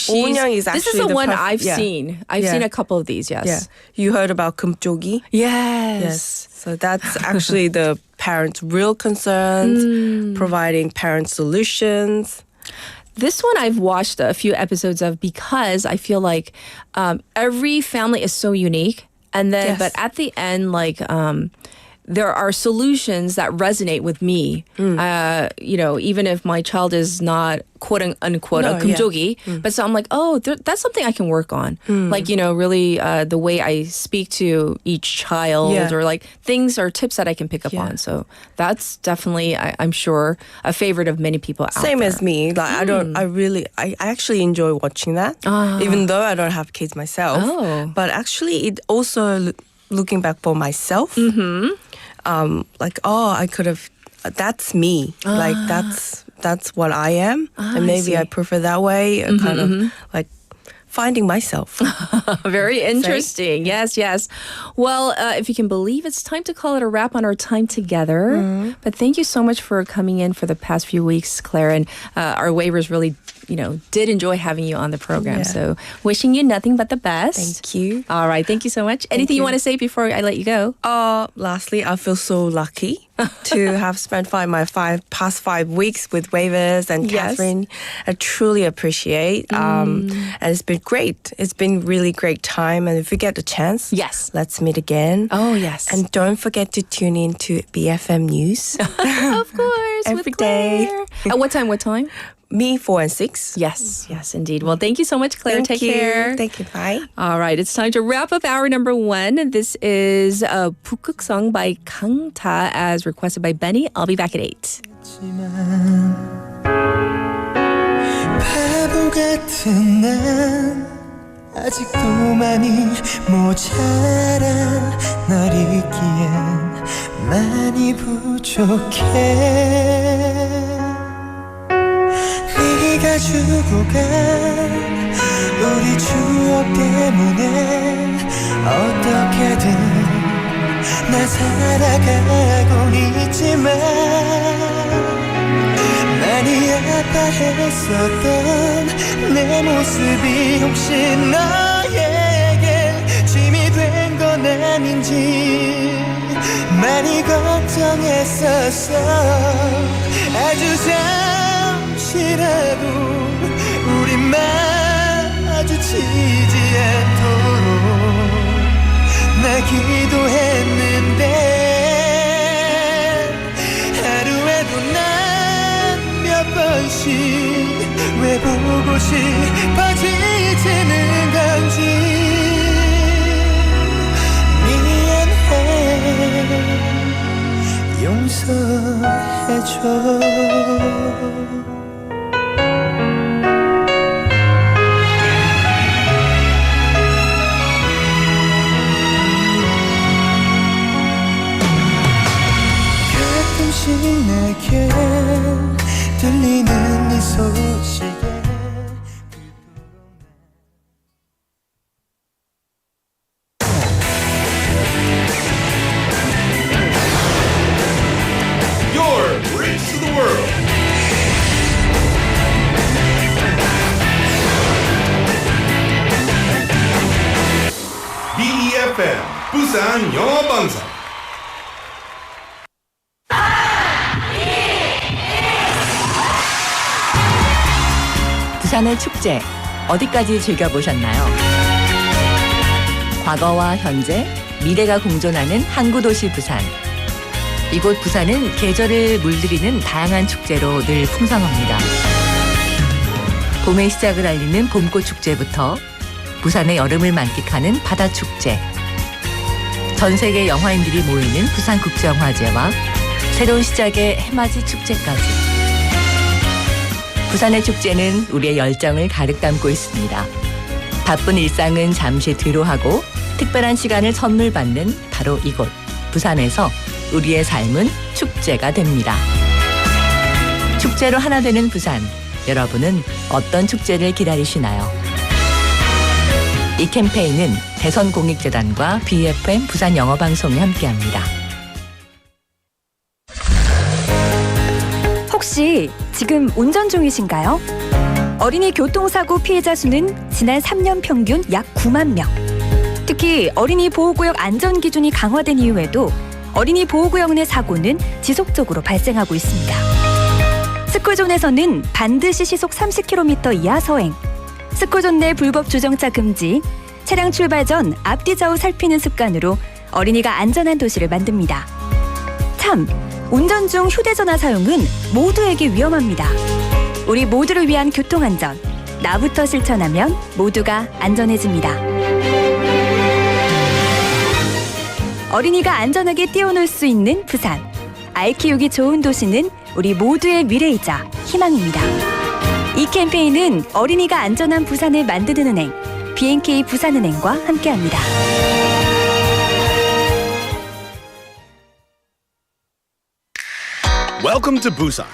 Oh Young is actually this is the one I've seen. I've seen a couple of these. Yes. Yeah. You heard about 금쪽이? Yes. So that's actually the parents' real concerns, providing parent solutions. This one I've watched a few episodes of because I feel like every family is so unique. And then, but at the end, there are solutions that resonate with me. Even if my child is not quote unquote a 금쪽이, but so I'm like, that's something I can work on. Really the way I speak to each child or things or tips that I can pick up on. So that's definitely, I'm sure, a favorite of many people out there. Same as me. I actually enjoy watching that, even though I don't have kids myself. But actually, it also looking back for myself. I could have. That's me. That's what I am, and maybe I prefer that way. Kind of finding myself. Very interesting. Yes, yes. Well, if you can believe, it's time to call it a wrap on our time together. But thank you so much for coming in for the past few weeks, Claire. And our waivers really, did enjoy having you on the program. Yeah. So wishing you nothing but the best. Thank you. All right. Thank you so much. Anything you want to say before I let you go? Lastly, I feel so lucky to have spent my past 5 weeks with waivers and Yes. Catherine. I truly appreciate. And it's been great. It's been really great time. And if we get the chance, Yes. let's meet again. Oh, yes. And don't forget to tune in to BFM News. Of course. Every with Claire. day. At what time? What time? Me, 4 and 6. Yes. Yes, indeed. Well, thank you so much, Claire. Thank Take you. care. Thank you. Bye. All right, it's time to wrap up hour number 1. This is 북극성 by 강타 as requested by Benny. I'll be back at 8. 바보 같은 난 아직도 많이 모자라 널 잊기엔 많이 부족해 네가 주고 간 우리 추억 때문에 어떻게든 나 살아가곤 있지만 많이 아파했었던 내 모습이 혹시 너에게 짐이 된 건 아닌지 많이 걱정했었어 아주 잠시라도 우리 마주치지 않도록 나 기도했는데 하루에도 난 몇 번씩 왜 보고 싶어지지는 건지 미안해 용서해줘 가끔씩 내게 들리는 네 소식에 Your bridge to the world. BEFM 부산영어방송. 부산의 축제 어디까지 즐겨보셨나요? 과거와 현재, 미래가 공존하는 항구도시 부산. 이곳 부산은 계절을 물들이는 다양한 축제로 늘 풍성합니다. 봄의 시작을 알리는 봄꽃 축제부터 부산의 여름을 만끽하는 바다 축제, 전 세계 영화인들이 모이는 부산국제영화제와 새로운 시작의 해맞이 축제까지. 부산의 축제는 우리의 열정을 가득 담고 있습니다. 바쁜 일상은 잠시 뒤로 하고 특별한 시간을 선물 받는 바로 이곳 부산에서 우리의 삶은 축제가 됩니다. 축제로 하나 되는 부산, 여러분은 어떤 축제를 기다리시나요? 이 캠페인은 대선공익재단과 BFM 부산영어방송이 함께합니다. 혹시 지금 운전 중이신가요? 어린이 교통사고 피해자 수는 지난 3년 평균 약 9만 명. 특히 어린이 보호구역 안전기준이 강화된 이후에도 어린이 보호구역 내 사고는 지속적으로 발생하고 있습니다. 스쿨존에서는 반드시 시속 30km 이하 서행, 스쿨존 내 불법 주정차 금지, 차량 출발 전 앞뒤 좌우 살피는 습관으로 어린이가 안전한 도시를 만듭니다. 참, 운전 중 휴대전화 사용은 모두에게 위험합니다. 우리 모두를 위한 교통안전, 나부터 실천하면 모두가 안전해집니다. 어린이가 안전하게 뛰어놀 수 있는 부산. 아이 키우기 좋은 도시는 우리 모두의 미래이자 희망입니다. 이 캠페인은 어린이가 안전한 부산을 만드는 은행, B&K 부산은행과 함께합니다. Welcome to Busan.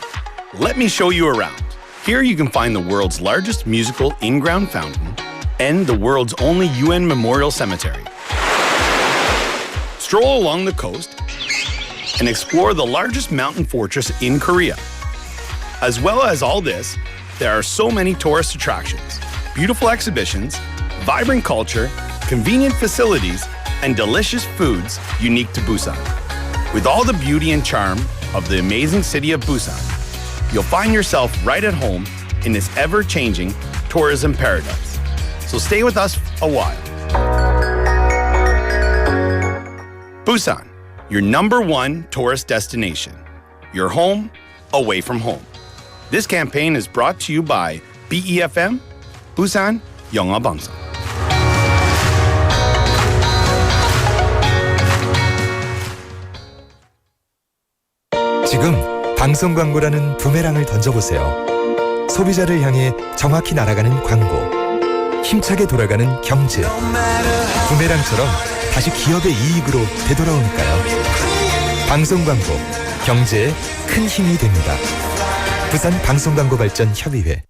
Let me show you around. Here you can find the world's largest musical in-ground fountain, and the world's only UN memorial cemetery. Stroll along the coast and explore the largest mountain fortress in Korea. As well as all this, there are so many tourist attractions, beautiful exhibitions, vibrant culture, convenient facilities, and delicious foods unique to Busan. With all the beauty and charm of the amazing city of Busan, you'll find yourself right at home in this ever-changing tourism paradise. So stay with us a while. Busan, your #1 tourist destination. Your home, away from home. This campaign is brought to you by BEFM, 부산영어방송. 지금 방송 광고라는 부메랑을 던져보세요. 소비자를 향해 정확히 날아가는 광고. 힘차게 돌아가는 경제. 부메랑처럼 다시 기업의 이익으로 되돌아오니까요. 방송 광고, 경제에 큰 힘이 됩니다. 부산 방송광고발전협의회.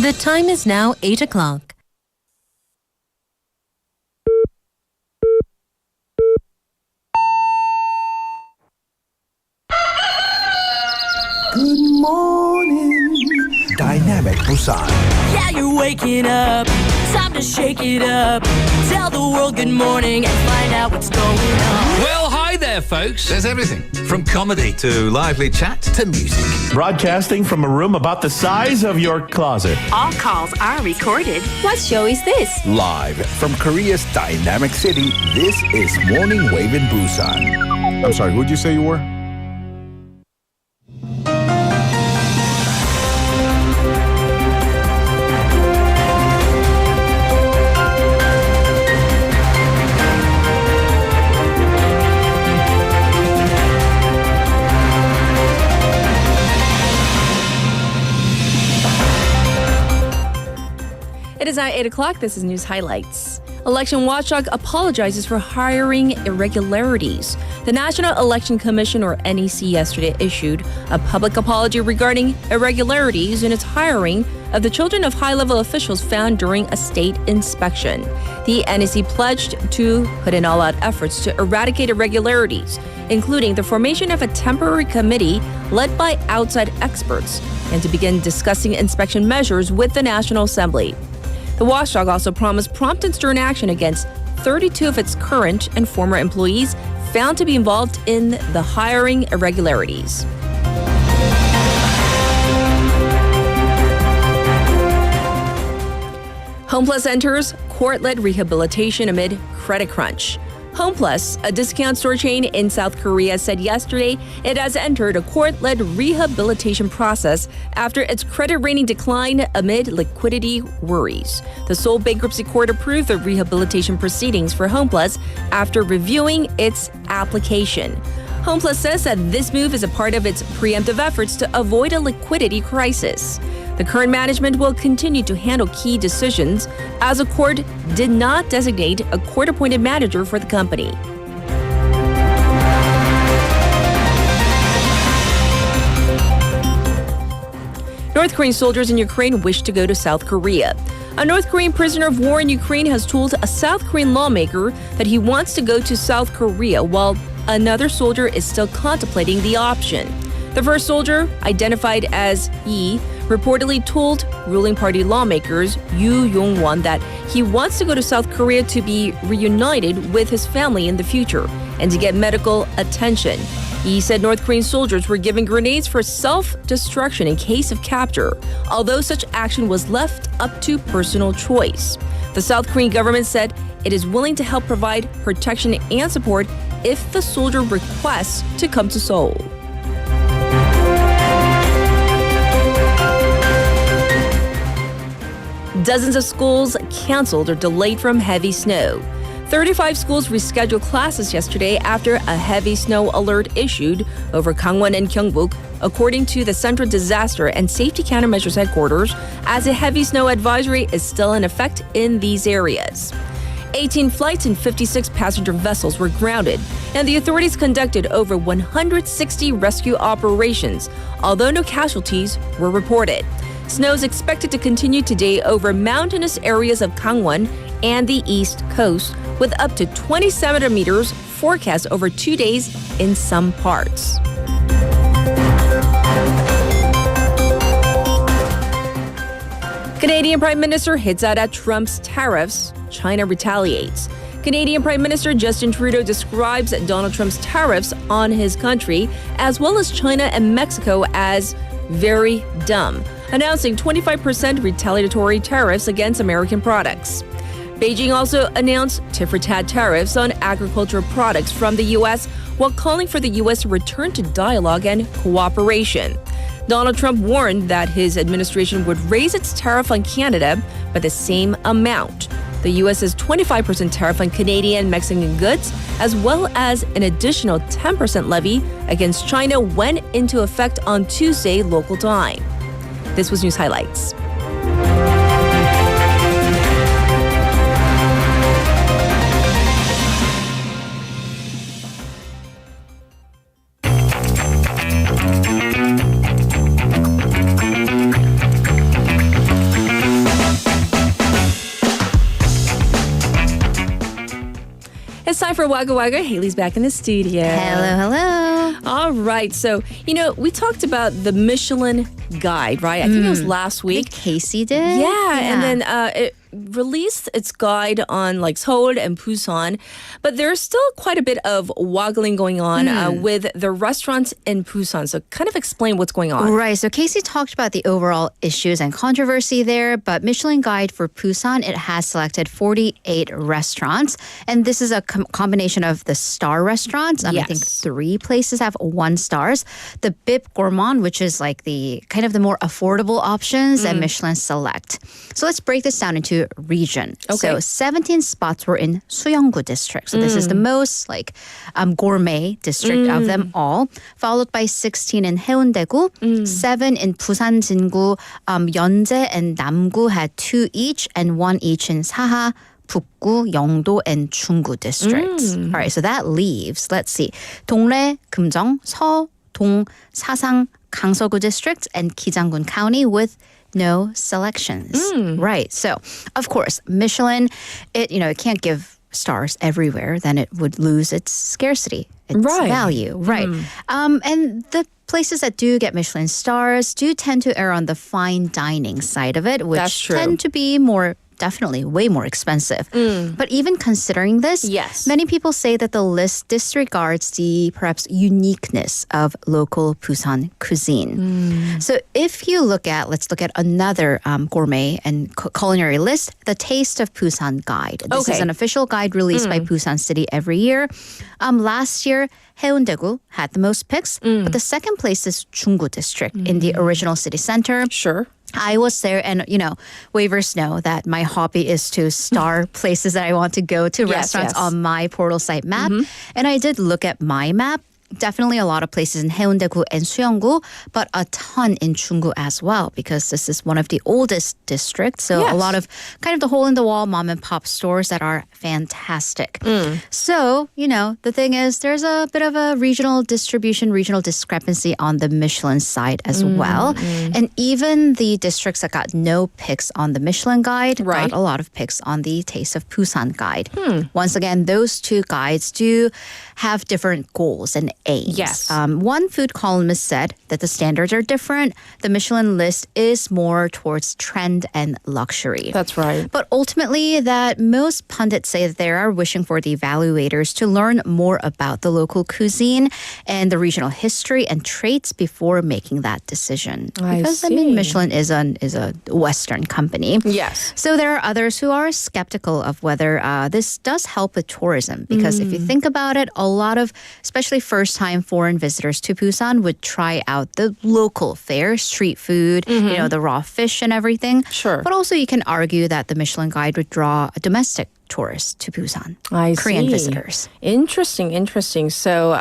The time is now 8 o'clock. Good morning, Dynamic Busan. Yeah, you're waking up. Time to shake it up. Tell the world good morning and find out what's going on. Well, hi there, folks. There's everything from comedy to lively chat to music. Broadcasting from a room about the size of your closet. All calls are recorded. What show is this? Live from Korea's dynamic city, this is Morning Wave in Busan. I'm sorry, who'd you say you were? It is now 8 o'clock. This is News Highlights. Election watchdog apologizes for hiring irregularities. The National Election Commission, or NEC, yesterday issued a public apology regarding irregularities in its hiring of the children of high-level officials found during a state inspection. The NEC pledged to put in all-out efforts to eradicate irregularities, including the formation of a temporary committee led by outside experts, and to begin discussing inspection measures with the National Assembly. The watchdog also promised prompt and stern action against 32 of its current and former employees found to be involved in the hiring irregularities. HomePlus enters court-led rehabilitation amid credit crunch. HomePlus, a discount store chain in South Korea, said yesterday it has entered a court-led rehabilitation process after its credit rating declined amid liquidity worries. The Seoul Bankruptcy Court approved the rehabilitation proceedings for HomePlus after reviewing its application. HomePlus says that this move is a part of its preemptive efforts to avoid a liquidity crisis. The current management will continue to handle key decisions as the court did not designate a court-appointed manager for the company. North Korean soldiers in Ukraine wish to go to South Korea. A North Korean prisoner of war in Ukraine has told a South Korean lawmaker that he wants to go to South Korea while another soldier is still contemplating the option. The first soldier, identified as Yi, reportedly told ruling party lawmakers Yoo Yong-won that he wants to go to South Korea to be reunited with his family in the future and to get medical attention. He said North Korean soldiers were given grenades for self-destruction in case of capture, although such action was left up to personal choice. The South Korean government said it is willing to help provide protection and support if the soldier requests to come to Seoul. Dozens of schools canceled or delayed from heavy snow. 35 schools rescheduled classes yesterday after a heavy snow alert issued over Gangwon and Gyeongbuk, according to the Central Disaster and Safety Countermeasures Headquarters, as a heavy snow advisory is still in effect in these areas. 18 flights and 56 passenger vessels were grounded, and the authorities conducted over 160 rescue operations, although no casualties were reported. Snow is expected to continue today over mountainous areas of Gangwon and the east coast, with up to 20 centimeters forecast over 2 days in some parts. Canadian Prime Minister hits out at Trump's tariffs. China retaliates. Canadian Prime Minister Justin Trudeau describes Donald Trump's tariffs on his country, as well as China and Mexico, as very dumb, announcing 25% retaliatory tariffs against American products. Beijing also announced tit-for-tat tariffs on agricultural products from the U.S., while calling for the U.S. to return to dialogue and cooperation. Donald Trump warned that his administration would raise its tariff on Canada by the same amount. The U.S.'s 25% tariff on Canadian and Mexican goods, as well as an additional 10% levy against China, went into effect on Tuesday local time. This was News Highlights. It's time for Wagga Wagga. Haley's back in the studio. Hello. All right. So, we talked about the Michelin guide, right? I think it was last week. I think Casey did. Yeah. And then it released its guide on Seoul and Busan. But there's still quite a bit of waggling going on with the restaurants in Busan. So kind of explain what's going on. Right. So Casey talked about the overall issues and controversy there. But Michelin guide for Busan, it has selected 48 restaurants. And this is a combination of the star restaurants. I think 3 places have 1 stars. The Bib Gourmand, which is the kind of the more affordable options, and Michelin Select. So let's break this down into region. Okay. So 17 spots were in Suyeonggu district. So this is the most gourmet district of them all, followed by 16 in 해운대구, 7 in Busan 진구, Yeonje and Namgu had 2 each, and 1 each in Saha, 북구, 영도, and 중구 districts. All right, so that leaves, let's see, 동래, 금정, 서, 동, 사상, 강서구 districts, and 기장군 county with no selections. Right. So, of course, Michelin, it can't give stars everywhere. Then it would lose its scarcity, its value. Right. And the places that do get Michelin stars do tend to err on the fine dining side of it, which tend to be definitely way more expensive. But even considering this, many people say that the list disregards the perhaps uniqueness of local Busan cuisine. So if you let's look at another gourmet and culinary list, the Taste of Busan Guide. This is an official guide released by Busan City every year. Last year, 해운대구 had the most picks, but the second place is 중구 district in the original city center. Sure. I was there, and waivers know that my hobby is to star places that I want to go to, restaurants on my portal site map. And I did look at my map. Definitely a lot of places in 해운대구 and 수영구, but a ton in 중구 as well, because this is one of the oldest districts. So a lot of kind of the hole-in-the-wall mom and pop stores that are fantastic. So, the thing is, there's a bit of a regional discrepancy on the Michelin side as well. And even the districts that got no picks on the Michelin guide got a lot of picks on the Taste of Busan guide. Once again, those 2 guides do have different goals and aims. Yes. One food columnist said that the standards are different. The Michelin list is more towards trend and luxury. That's right. But ultimately, that most pundits say that they are wishing for the evaluators to learn more about the local cuisine and the regional history and traits before making that decision. Because Michelin is a Western company. Yes. So there are others who are skeptical of whether this does help with tourism. Because if you think about it, a lot of, especially first-time foreign visitors to Busan would try out the local fare, street food, the raw fish and everything. Sure. But also you can argue that the Michelin guide would draw domestic tourists to Busan. I Korean see. visitors. Interesting. So,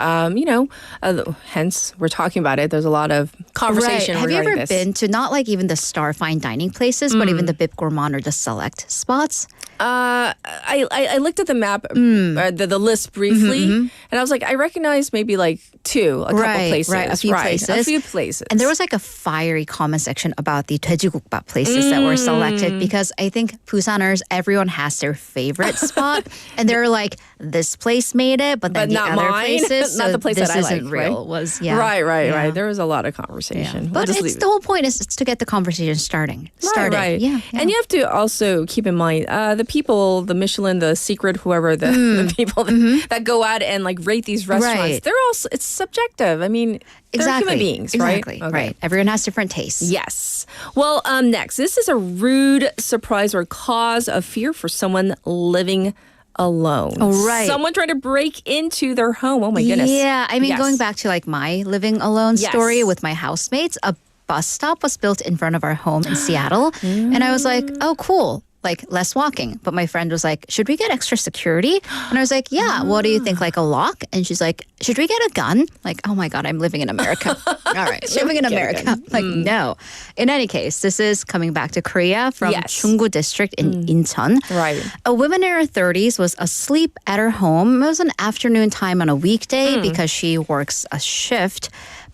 hence we're talking about it. There's a lot of conversation Right. Have you regarding ever this. been to not like even the star fine dining places, but even the Bip Gourmand or the select spots? I looked at the map, the list briefly, and I was like, I recognize maybe like a couple places. Right, a few places. And there was like a fiery comment section about the 돼지국밥 places that were selected because I think Busaners, everyone has their favorite spot, and they're like, this place made it, but then the not other mine. places, Not so the place this that I isn't like, real. Right? Right. There was a lot of conversation. Yeah. We'll But just it's leave the whole point is it's to get the conversation started. Right. Yeah. And you have to also keep in mind the people, the Michelin, the Secret, whoever the people that go out and like rate these restaurants. Right. They're also it's subjective. I mean, they're human beings, right? Exactly. Right. Everyone has different tastes. Yes. Well, next, this is a rude surprise or cause of fear for someone living alone. Oh, right. Someone tried to break into their home. Oh my goodness. Yeah. I mean, Yes. going back to like my living alone story with my housemates, a bus stop was built in front of our home in Seattle. And I was like, oh, cool. Like less walking. But my friend was like, should we get extra security? And I was like, yeah, what do you think? Like a lock? And she's like, should we get a gun? Like, oh my God, I'm living in America. All right, living in America. Like, no. In any case, this is coming back to Korea from Chunggu district in Incheon. Right. A woman in her 30s was asleep at her home. It was an afternoon time on a weekday because she works a shift.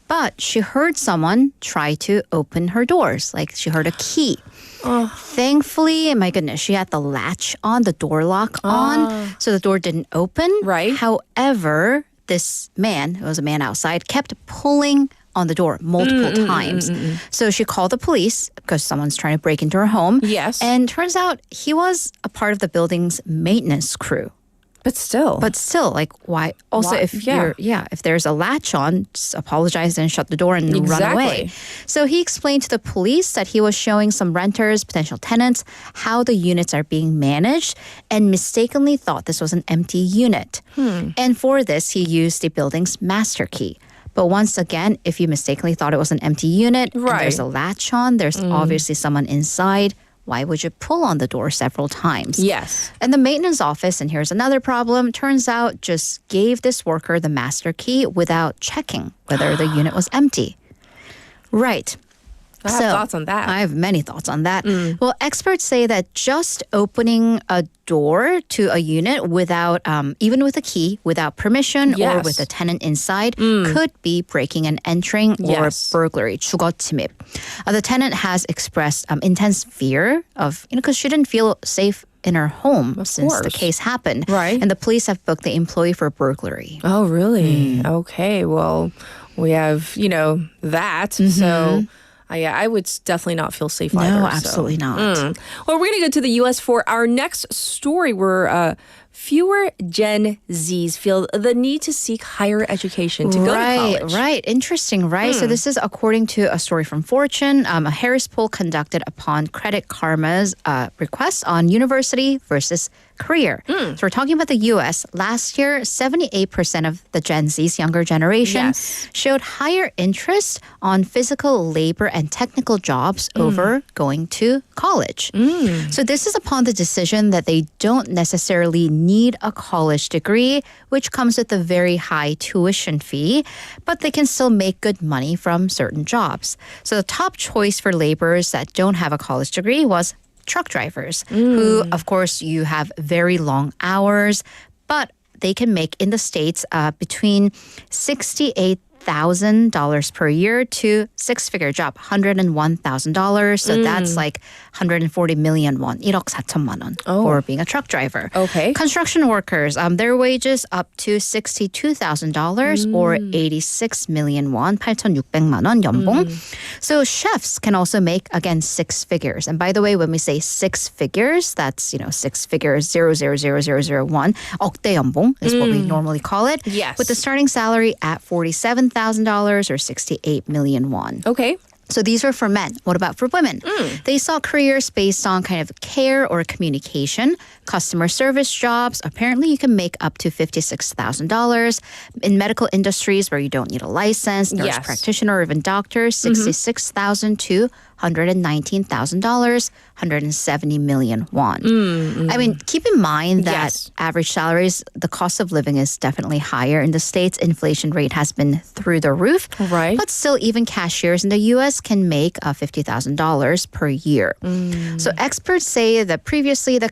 But she heard someone try to open her doors. Like she heard a key. Thankfully, my goodness, she had the latch on, the door lock on, so the door didn't open. Right. However, this man, it was a man outside, kept pulling on the door multiple times. So she called the police because someone's trying to break into her home. Yes. And turns out he was a part of the building's maintenance crew. But still, like, why? Also, if if there's a latch on, just apologize and shut the door and run away. So he explained to the police that he was showing some renters, potential tenants, how the units are being managed, and mistakenly thought this was an empty unit. And for this, he used the building's master key. But once again, if you mistakenly thought it was an empty unit, and there's a latch on, there's obviously someone inside. Why would you pull on the door several times? Yes. And the maintenance office, and here's another problem, turns out just gave this worker the master key without checking whether the unit was empty. Right. I have thoughts on that. I have many thoughts on that. Well, experts say that just opening a door to a unit without, even with a key, without permission or with a tenant inside could be breaking and entering or burglary, 주거침입. The tenant has expressed intense fear of, because she didn't feel safe in her home since the case happened. Right. And the police have booked the employee for burglary. Oh, really? Okay. Well, we have, that. So... I would definitely not feel safe either. No, absolutely not. Well, we're going to go to the U.S. for our next story where fewer Gen Zs feel the need to seek higher education to go to college. Right. Interesting, right? So this is according to a story from Fortune, a Harris poll conducted upon Credit Karma's request on university versus career. So we're talking about the U.S. Last year, 78% of the Gen Z's younger generation showed higher interest on physical labor and technical jobs over going to college. So this is upon the decision that they don't necessarily need a college degree, which comes with a very high tuition fee, but they can still make good money from certain jobs. So the top choice for laborers that don't have a college degree was truck drivers, who, of course, you have very long hours, but they can make in the States between $68,000 per year to six-figure job, $101,000. So that's like 140 million won, 1억 4천만 원 for being a truck driver. Okay. Construction workers, their wages up to $62,000 or 86 million won, 8,600만 원 연봉. So chefs can also make, again, six figures. And by the way, when we say six figures, that's, six figures, 0.00001. 억대 연봉 is what we normally call it. Yes. With the starting salary at $47,000 or 68 million won. Okay. So these are for men. What about for women? They saw careers based on kind of care or communication, customer service jobs. Apparently, you can make up to $56,000. In medical industries where you don't need a license, nurse practitioner, or even doctor, $66,000 to $119,000, 170 million won. I mean, keep in mind that average salaries, the cost of living is definitely higher in the States. Inflation rate has been through the roof. Right. But still, even cashiers in the U.S. can make $50,000 per year. So experts say that previously the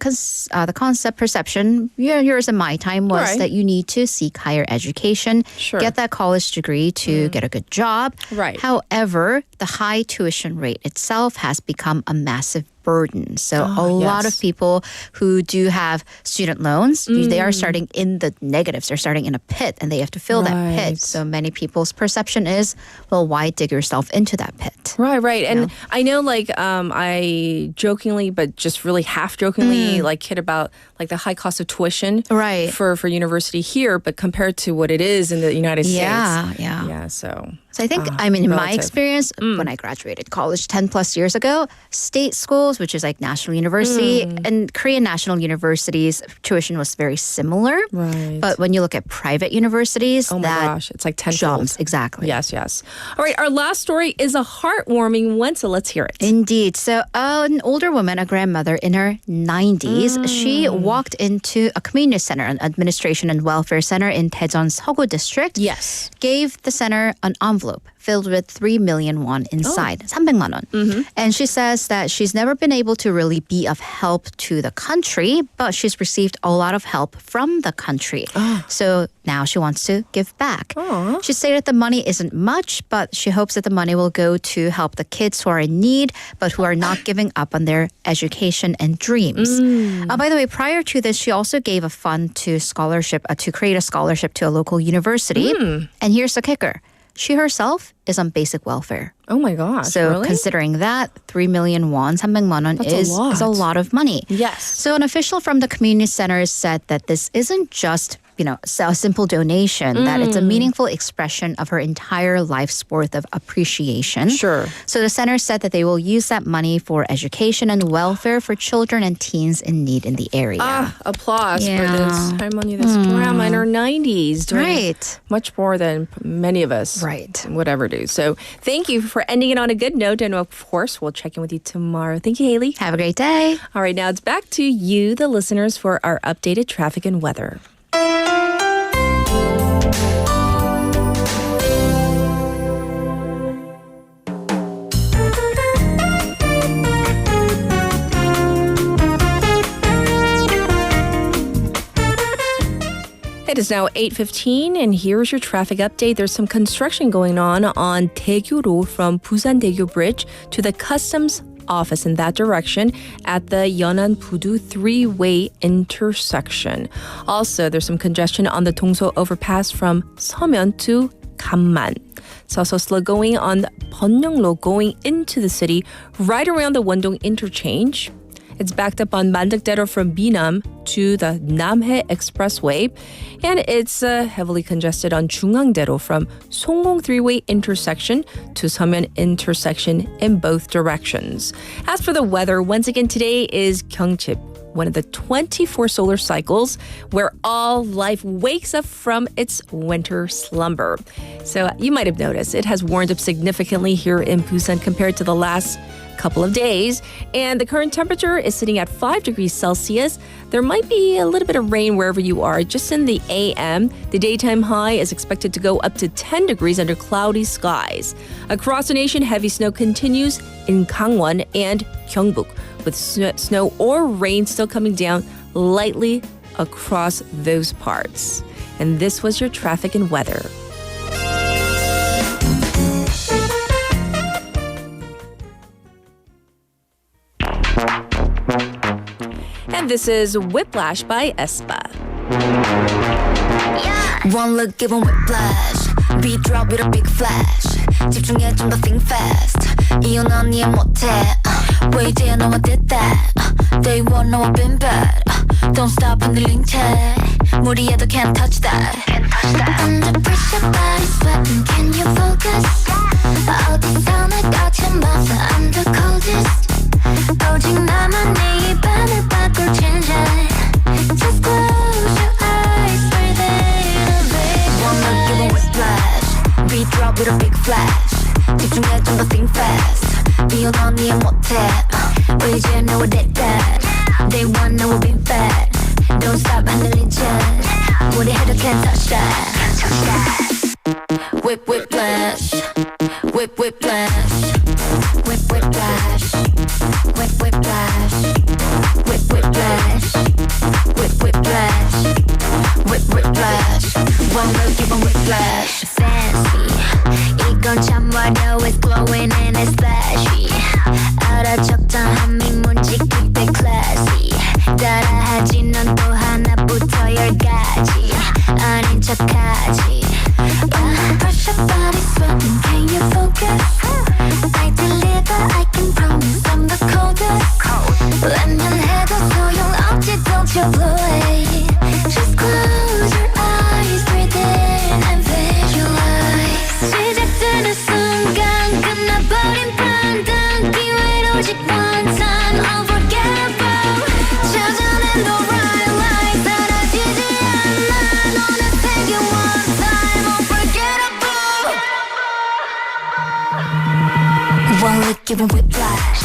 concept perception, yours and my time, was that you need to seek higher education, get that college degree to get a good job. Right. However, the high tuition rate itself has become a massive burden. So a lot of people who do have student loans, they are starting in the negatives. They're starting in a pit and they have to fill that pit. So many people's perception is, well, why dig yourself into that pit? Right. And I know I jokingly, but just really half jokingly, kid about the high cost of tuition for university here, but compared to what it is in the United States. Yeah. So I think, in my experience, when I graduated college 10 plus years ago, state schools, which is like national university, and Korean national universities, tuition was very similar. Right. But when you look at private universities, it's like 10 jumps. Exactly. Yes. All right, our last story is a heartwarming one, so let's hear it. Indeed. So an older woman, a grandmother in her 90s, she walked into a community center, an administration and welfare center in Daejeon Seogu district. Yes. Gave the center an envelope filled with 3 million won inside, 300만 won. And she says that she's never been able to really be of help to the country, but she's received a lot of help from the country. So now she wants to give back. She stated the money isn't much, but she hopes that the money will go to help the kids who are in need, but who are not giving up on their education and dreams. By the way, prior to this, she also gave a fund to create a scholarship to a local university. And here's the kicker. She herself is on basic welfare. Oh my gosh. So really? considering that, 3 million won, 300만 won is a lot of money. Yes. So an official from the community center said that this isn't just a simple donation, that it's a meaningful expression of her entire life's worth of appreciation. Sure. So the center said that they will use that money for education and welfare for children and teens in need in the area. Applause for this this grandma in her 90s. Doing much more than many of us would ever do. So thank you for ending it on a good note. And of course, we'll check in with you tomorrow. Thank you, Haley. Have a great day. All right, now it's back to you, the listeners, for our updated traffic and weather. It is now 8:15, and here's your traffic update. There's some construction going on Daegu from Busan-Daegu Bridge to the Customs office in that direction at the Yeonhan-Budu three-way intersection. Also, there's some congestion on the Dongso overpass from Seomyeon to Ganman. It's also slow going on Byeongnam-lo going into the city right around the Wondong interchange. It's backed up on Mandakdero from Binam to the Namhae Expressway, and it's heavily congested on Jungangdero from Songgong three-way intersection to Seomyeon intersection in both directions. As for the weather, once again today is Gyeongchip, one of the 24 solar cycles where all life wakes up from its winter slumber. So you might have noticed it has warmed up significantly here in Busan compared to the last couple of days, and the current temperature is sitting at 5 degrees Celsius. There might be a little bit of rain wherever you are just in the AM. The daytime high is expected to go up to 10 degrees under cloudy skies. Across the nation, heavy snow continues in Gangwon and Gyeongbuk, with snow or rain still coming down lightly across those parts. And this was your traffic and weather. And this is Whiplash by aespa. One look, give 'em whiplash. Beat drop with a big flash. 집중해 좀 더 think fast. 이혼 넌 이해 못해. 왜 이제야 너와 did that? Day one 너와 been bad. Don't stop 흔들린 채. 무리해도 can't touch that. Under pressure, body sweating. Can you focus? 어디서 날 거쳐봐서 I'm the coldest. 오직 나만 네 입안을 바꿀 change it. Just close your eyes, breathe in, baby. One look, give 'em whiplash. Beat drop with a big flash. 집중해 좀 더 think fast. 이혼 넌 이해 못해 왜 이제 너와 됐다 Day one know we've been bad Don't stop handling jet 무리해도 can't touch that Whip whip flash Whip whip flash Whip whip flash Whip whip flash Whip whip flash Whip whip flash Whip whip flash One look give 'em whip flash Fancy 이건 참 어려워 It's glowing and it's flashy 알아 적당한 미문지 keep it classy 따라하지 넌 또 하나부터 10가지 아닌 척하지 Push your body sweating can you focus I deliver I can promise I'm the coldest 웬만해도 소용없지 don't you blow it Just close your eyes breathe in and visualize 시작되는 순간 끝나버린 판단 기회를 오직 one time unforgettable 찾아낸 the right light 사라지지 않아 너는 생긴 one time unforgettable One look give 'em whiplash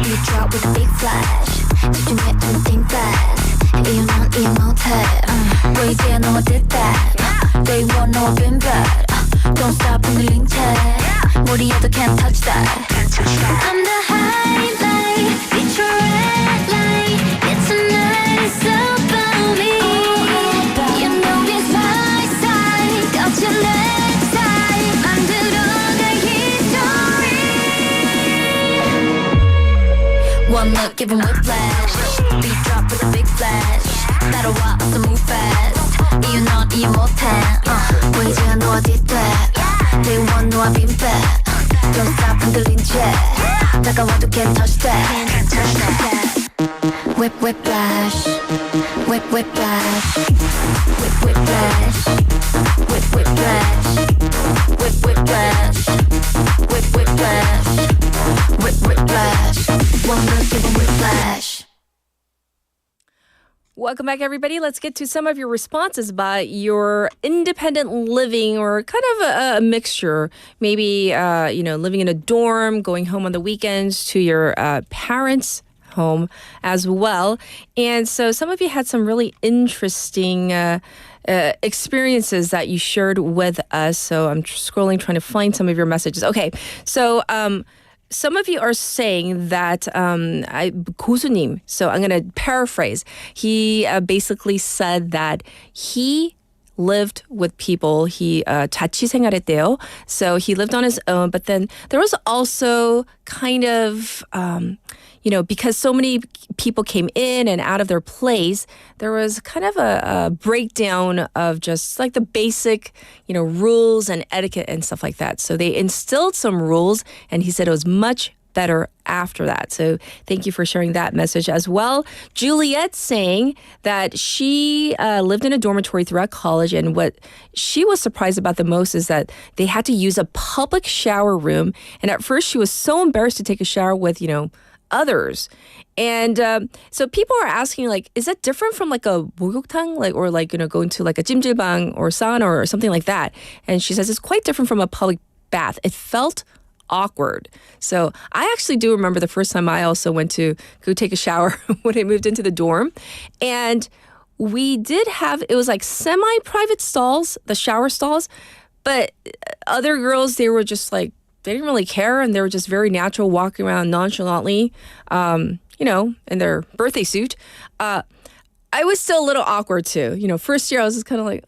You drop with a big flash 집중해 don't think fast 이유 넌 이해 못해 왜 이제 너와 됐다 Day one 너와 been bad Don't stop 흔들린 채 무리해도 can't touch that I'm the highlight It's your red light It's a nice about me You know it's my side 거친 내 side 만들어갈 history One look give 'em whiplash Beat drop with a big flash 따라와 어서 move fast 이유 넌 이해 못해 왜 이제 너와 뒤돼 Day one 너와 been bad Don't stop 흔들린 채 다가와도 can't touch that Whip whip flash Whip whip flash Whip whip flash Whip whip flash Whip whip flash Whip whip flash Whip whip flash One look give 'em whip flash Welcome back, everybody. Let's get to some of your responses about your independent living or kind of a mixture. Maybe, living in a dorm, going home on the weekends to your parents' home as well. And so some of you had some really interesting experiences that you shared with us. So I'm scrolling, trying to find some of your messages. Okay, so some of you are saying that 고수님, so I'm going to paraphrase. He basically said that he lived with people. He 자취 생활했대요. So he lived on his own, but then there was also kind of because so many people came in and out of their place, there was kind of a breakdown of just like the basic, rules and etiquette and stuff like that. So they instilled some rules, and he said it was much better after that. So thank you for sharing that message as well. Juliet saying that she lived in a dormitory throughout college, and what she was surprised about the most is that they had to use a public shower room. And at first she was so embarrassed to take a shower with, others. And so people are asking, like, is that different from like a 목욕탕, or going to like a 찜질방 or sauna or something like that? And she says it's quite different from a public bath. It felt awkward. So I actually do remember the first time I also went to go take a shower when I moved into the dorm. And we did have, it was like semi-private stalls, the shower stalls, but other girls, they were just like, they didn't really care, and they were just very natural, walking around nonchalantly, in their birthday suit. I was still a little awkward too. First year I was just kind of like,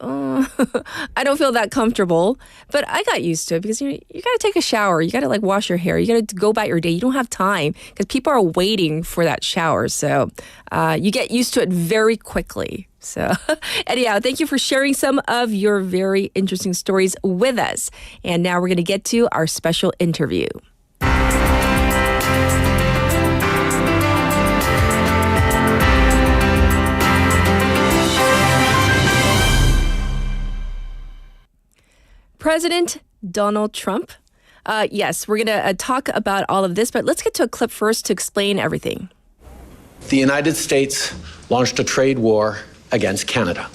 I don't feel that comfortable. But I got used to it because you got to take a shower. You got to wash your hair. You got to go about your day. You don't have time because people are waiting for that shower. So you get used to it very quickly. So anyhow, thank you for sharing some of your very interesting stories with us. And now we're going to get to our special interview. President Donald Trump. Yes, we're going to talk about all of this, but let's get to a clip first to explain everything. The United States launched a trade war against Canada,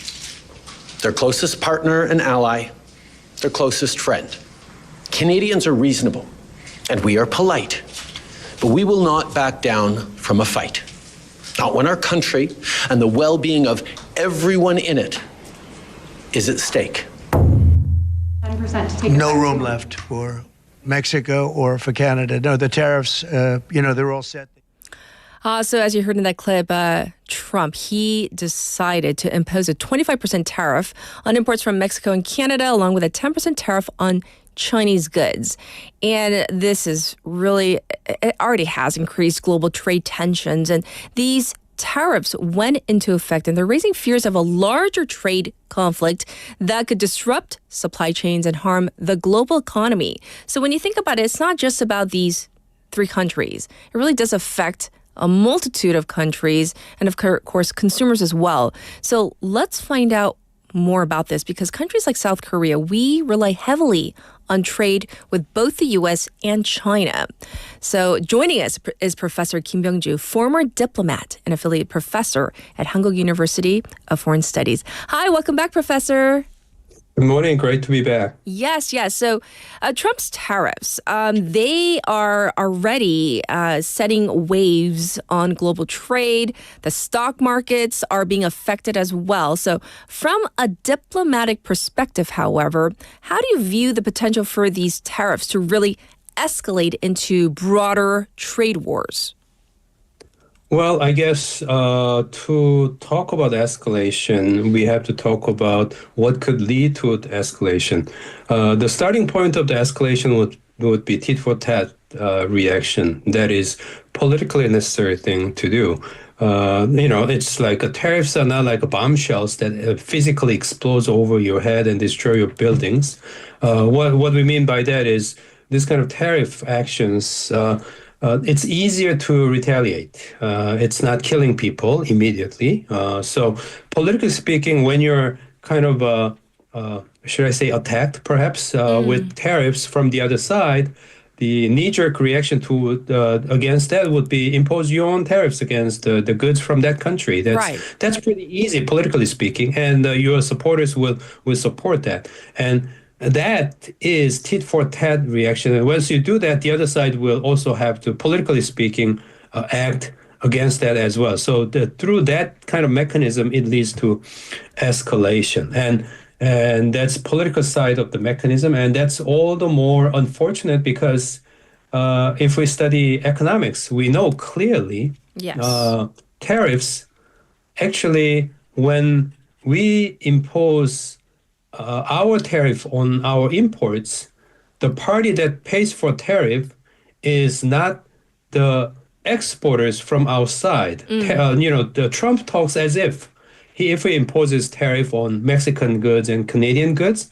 their closest partner and ally, their closest friend. Canadians are reasonable, and we are polite. But we will not back down from a fight. Not when our country and the well-being of everyone in it is at stake. 10% to take No room left for Mexico or for Canada. No, the tariffs, they're all set. So as you heard in that clip, Trump, he decided to impose a 25% tariff on imports from Mexico and Canada, along with a 10% tariff on Chinese goods. And this is really, it already has increased global trade tensions. And these tariffs went into effect, and they're raising fears of a larger trade conflict that could disrupt supply chains and harm the global economy. So when you think about it, it's not just about these three countries. It really does affect a multitude of countries and, of course, consumers as well. So let's find out more about this, because countries like South Korea, we rely heavily on trade with both the U.S. and China. So joining us is Professor Kim Byung-ju, former diplomat and affiliate professor at Hankuk University of Foreign Studies. Hi, welcome back, Professor. Good morning. Great to be back. Yes. So Trump's tariffs, they are already setting waves on global trade. The stock markets are being affected as well. So from a diplomatic perspective, however, how do you view the potential for these tariffs to really escalate into broader trade wars? Well, I guess to talk about escalation, we have to talk about what could lead to escalation. The starting point of the escalation would be tit-for-tat reaction. That is politically necessary thing to do. It's like tariffs are not like bombshells that physically explodes over your head and destroy your buildings. What we mean by that is this kind of tariff actions. It's easier to retaliate. It's not killing people immediately. So politically speaking, when you're kind of, should I say, attacked perhaps with tariffs from the other side, the knee-jerk reaction against that would be impose your own tariffs against the goods from that country. That's pretty easy politically speaking, and your supporters will support that. And that is tit-for-tat reaction. And once you do that, the other side will also have to, politically speaking, act against that as well. So through that kind of mechanism, it leads to escalation. And that's political side of the mechanism. And that's all the more unfortunate because if we study economics, we know clearly tariffs, actually, when we impose our tariff on our imports, the party that pays for tariff is not the exporters from outside. The Trump talks as if he imposes tariff on Mexican goods and Canadian goods,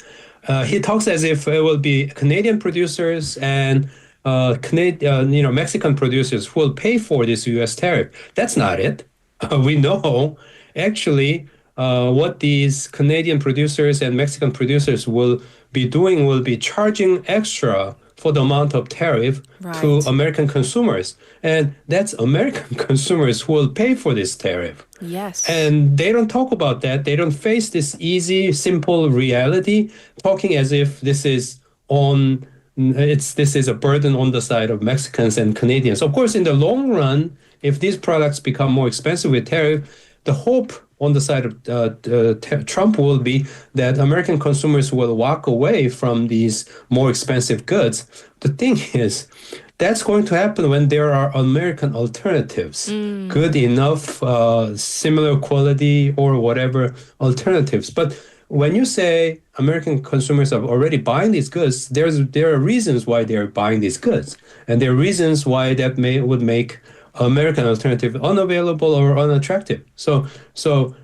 he talks as if it will be Canadian producers and Mexican producers who will pay for this U.S. tariff. That's not it. We know actually. What these Canadian producers and Mexican producers will be doing will be charging extra for the amount of tariff to American consumers. And that's American consumers who will pay for this tariff. Yes. And they don't talk about that. They don't face this easy, simple reality, talking as if this is a burden on the side of Mexicans and Canadians. Of course, in the long run, if these products become more expensive with tariff, the hope on the side of Trump will be that American consumers will walk away from these more expensive goods. The thing is, that's going to happen when there are American alternatives, good enough, similar quality or whatever alternatives. But when you say American consumers are already buying these goods, there are reasons why they're buying these goods. And there are reasons why that would make American alternative unavailable or unattractive. So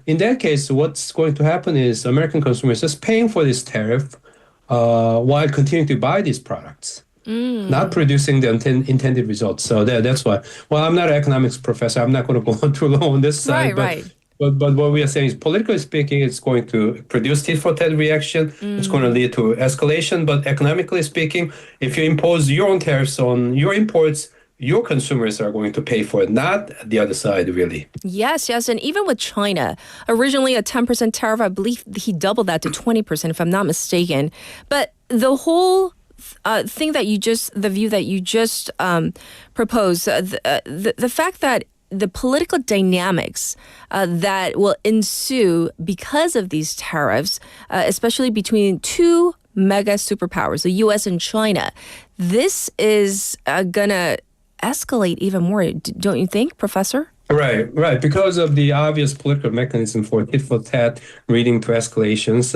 in that case, what's going to happen is American consumers just paying for this tariff while continuing to buy these products, not producing the intended results. So that's why. Well, I'm not an economics professor. I'm not going to go on too long on this side. But what we are saying is, politically speaking, it's going to produce tit-for-tat reaction. It's going to lead to escalation. But economically speaking, if you impose your own tariffs on your imports, your consumers are going to pay for it, not the other side, really. Yes. And even with China, originally a 10% tariff, I believe he doubled that to 20%, if I'm not mistaken. But the whole thing that the view that you just proposed, the fact that the political dynamics that will ensue because of these tariffs, especially between two mega superpowers, the U.S. and China, this is going to escalate even more, don't you think, Professor? Right. Because of the obvious political mechanism for tit for tat leading to escalations,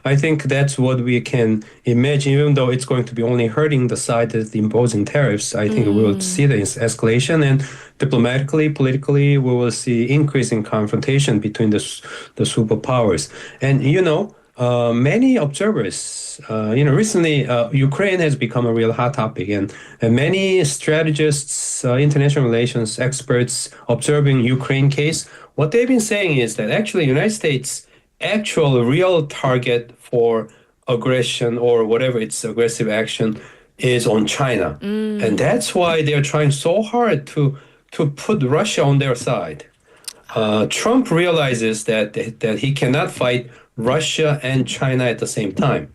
I think that's what we can imagine. Even though it's going to be only hurting the side that's imposing tariffs, I think we will see the escalation, and diplomatically, politically, we will see increasing confrontation between the superpowers. And many observers, recently Ukraine has become a real hot topic, and many strategists, international relations experts observing Ukraine case, what they've been saying is that actually United States' actual real target for aggression or whatever its aggressive action is on China. And that's why they're trying so hard to put Russia on their side. Trump realizes that he cannot fight Russia and China at the same time.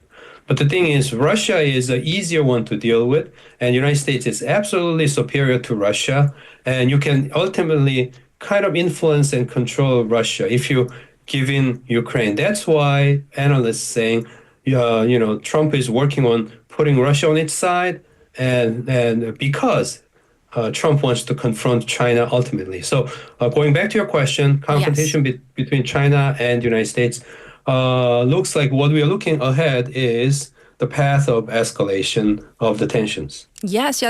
But the thing is, Russia is an easier one to deal with, and the United States is absolutely superior to Russia, and you can ultimately kind of influence and control Russia if you give in Ukraine. That's why analysts saying, Trump is working on putting Russia on its side, and because Trump wants to confront China ultimately. So going back to your question, confrontation between China and the United States, looks like what we are looking ahead is the path of escalation of the tensions. Yes.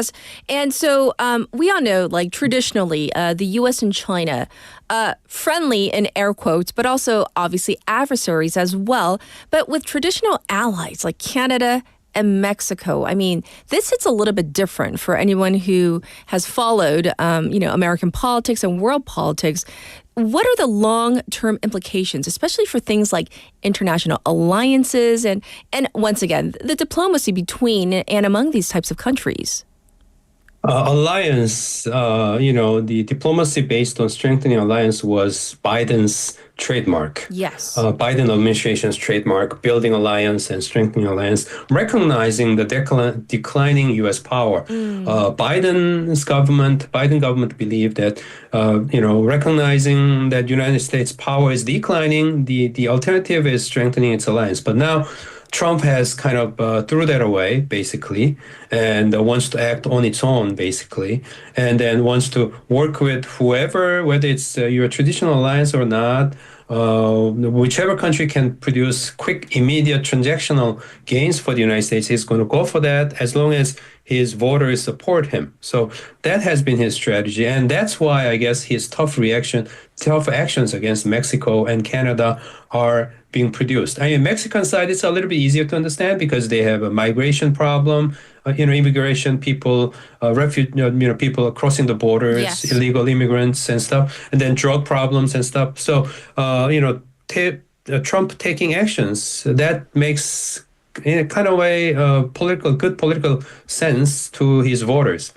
And so we all know, like traditionally, the U.S. and China, friendly in air quotes, but also obviously adversaries as well. But with traditional allies like Canada and Mexico, I mean, this hits a little bit different for anyone who has followed, American politics and world politics. What are the long-term implications, especially for things like international alliances and once again, the diplomacy between and among these types of countries? Alliance, the diplomacy based on strengthening alliance was Biden's trademark. Yes. Biden administration's trademark, building alliance and strengthening alliance, recognizing the declining U.S. power. Biden government believed that, recognizing that United States power is declining, the alternative is strengthening its alliance. But now Trump has kind of threw that away, basically, and wants to act on its own, basically, and then wants to work with whoever, whether it's your traditional alliance or not, whichever country can produce quick, immediate transactional gains for the United States, he's going to go for that as long as his voters support him. So that has been his strategy, and that's why I guess his tough actions against Mexico and Canada are being produced. I mean, Mexican side, it's a little bit easier to understand because they have a migration problem, immigration, people, people crossing the borders, illegal immigrants and stuff, and then drug problems and stuff. So, Trump taking actions, that makes in a kind of way good political sense to his voters.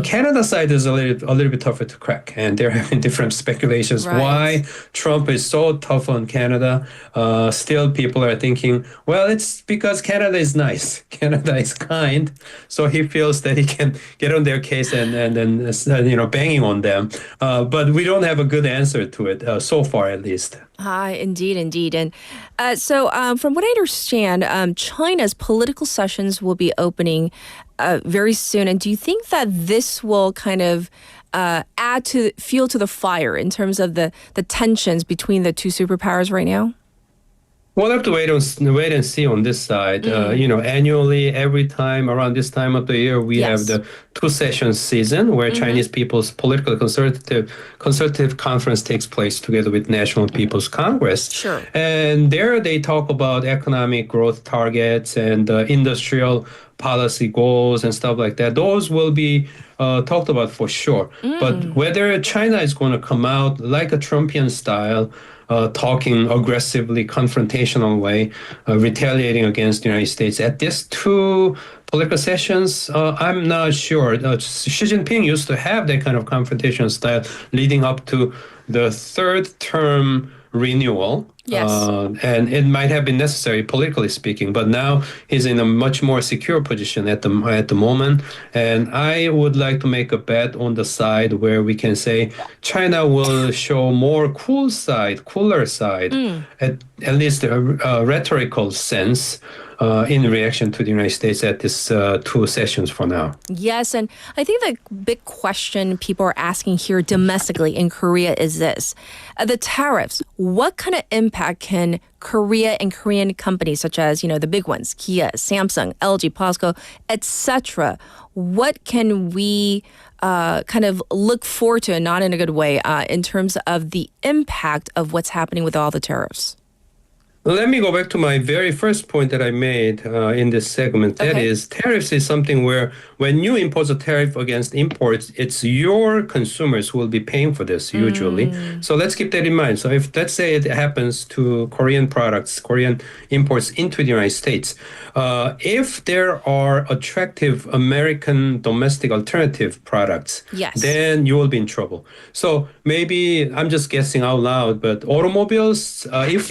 Canada side is a little bit tougher to crack, and they're having different speculations why Trump is so tough on Canada. Still, people are thinking, well, it's because Canada is nice, Canada is kind, so he feels that he can get on their case and then banging on them. But we don't have a good answer to it so far, at least. Indeed. And so from what I understand, China's political sessions will be opening very soon. And do you think that this will kind of add fuel to the fire in terms of the tensions between the two superpowers right now? We'll have to wait and see on this side. Annually, every time around this time of the year, we have the two-session season where Chinese People's Political Consultative Conference takes place together with National People's Congress. Sure. And there they talk about economic growth targets and industrial policy goals and stuff like that. Those will be talked about for sure. But whether China is going to come out like a Trumpian style, talking aggressively, confrontational way, retaliating against the United States at these two political sessions, I'm not sure. Xi Jinping used to have that kind of confrontation style leading up to the third term renewal Yes. And it might have been necessary politically speaking, but now he's in a much more secure position at the moment. And I would like to make a bet on the side where we can say China will show more cooler side, at least a rhetorical sense. In reaction to the United States at this 2 sessions for now. Yes, and I think the big question people are asking here domestically in Korea is this. The tariffs, what kind of impact can Korea and Korean companies such as, the big ones, Kia, Samsung, LG, POSCO, etc., what can we kind of look forward to, not in a good way, in terms of the impact of what's happening with all the tariffs? Let me go back to my very first point that I made in this segment. That is, tariffs is something where when you impose a tariff against imports, it's your consumers who will be paying for this usually. So let's keep that in mind. So if, let's say it happens to Korean products, Korean imports into the United States, if there are attractive American domestic alternative products, then you will be in trouble. So maybe, I'm just guessing out loud, but automobiles, if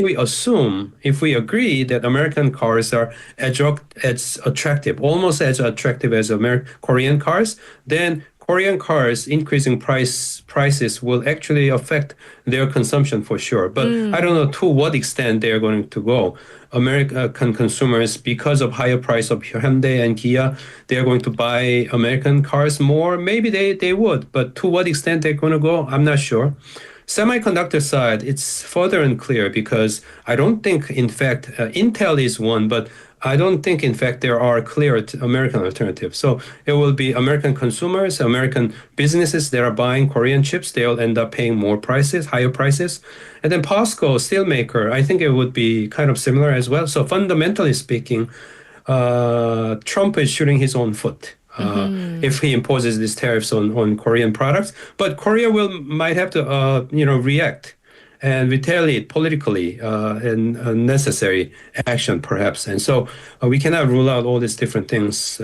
we agree that American cars are as attractive, almost as attractive as Korean cars, then Korean cars increasing prices will actually affect their consumption for sure. But I don't know to what extent they are going to go. American consumers, because of higher price of Hyundai and Kia, they are going to buy American cars more. Maybe they would, but to what extent they're going to go, I'm not sure. Semiconductor side, it's further unclear because I don't think, in fact, Intel is one, but I don't think, in fact, there are clear American alternatives. So it will be American consumers, American businesses that are buying Korean chips. They'll end up paying higher prices. And then POSCO, steelmaker, I think it would be kind of similar as well. So fundamentally speaking, Trump is shooting his own foot. If he imposes these tariffs on Korean products, but Korea might have to react and retaliate politically and necessary action perhaps. And so we cannot rule out all these different things.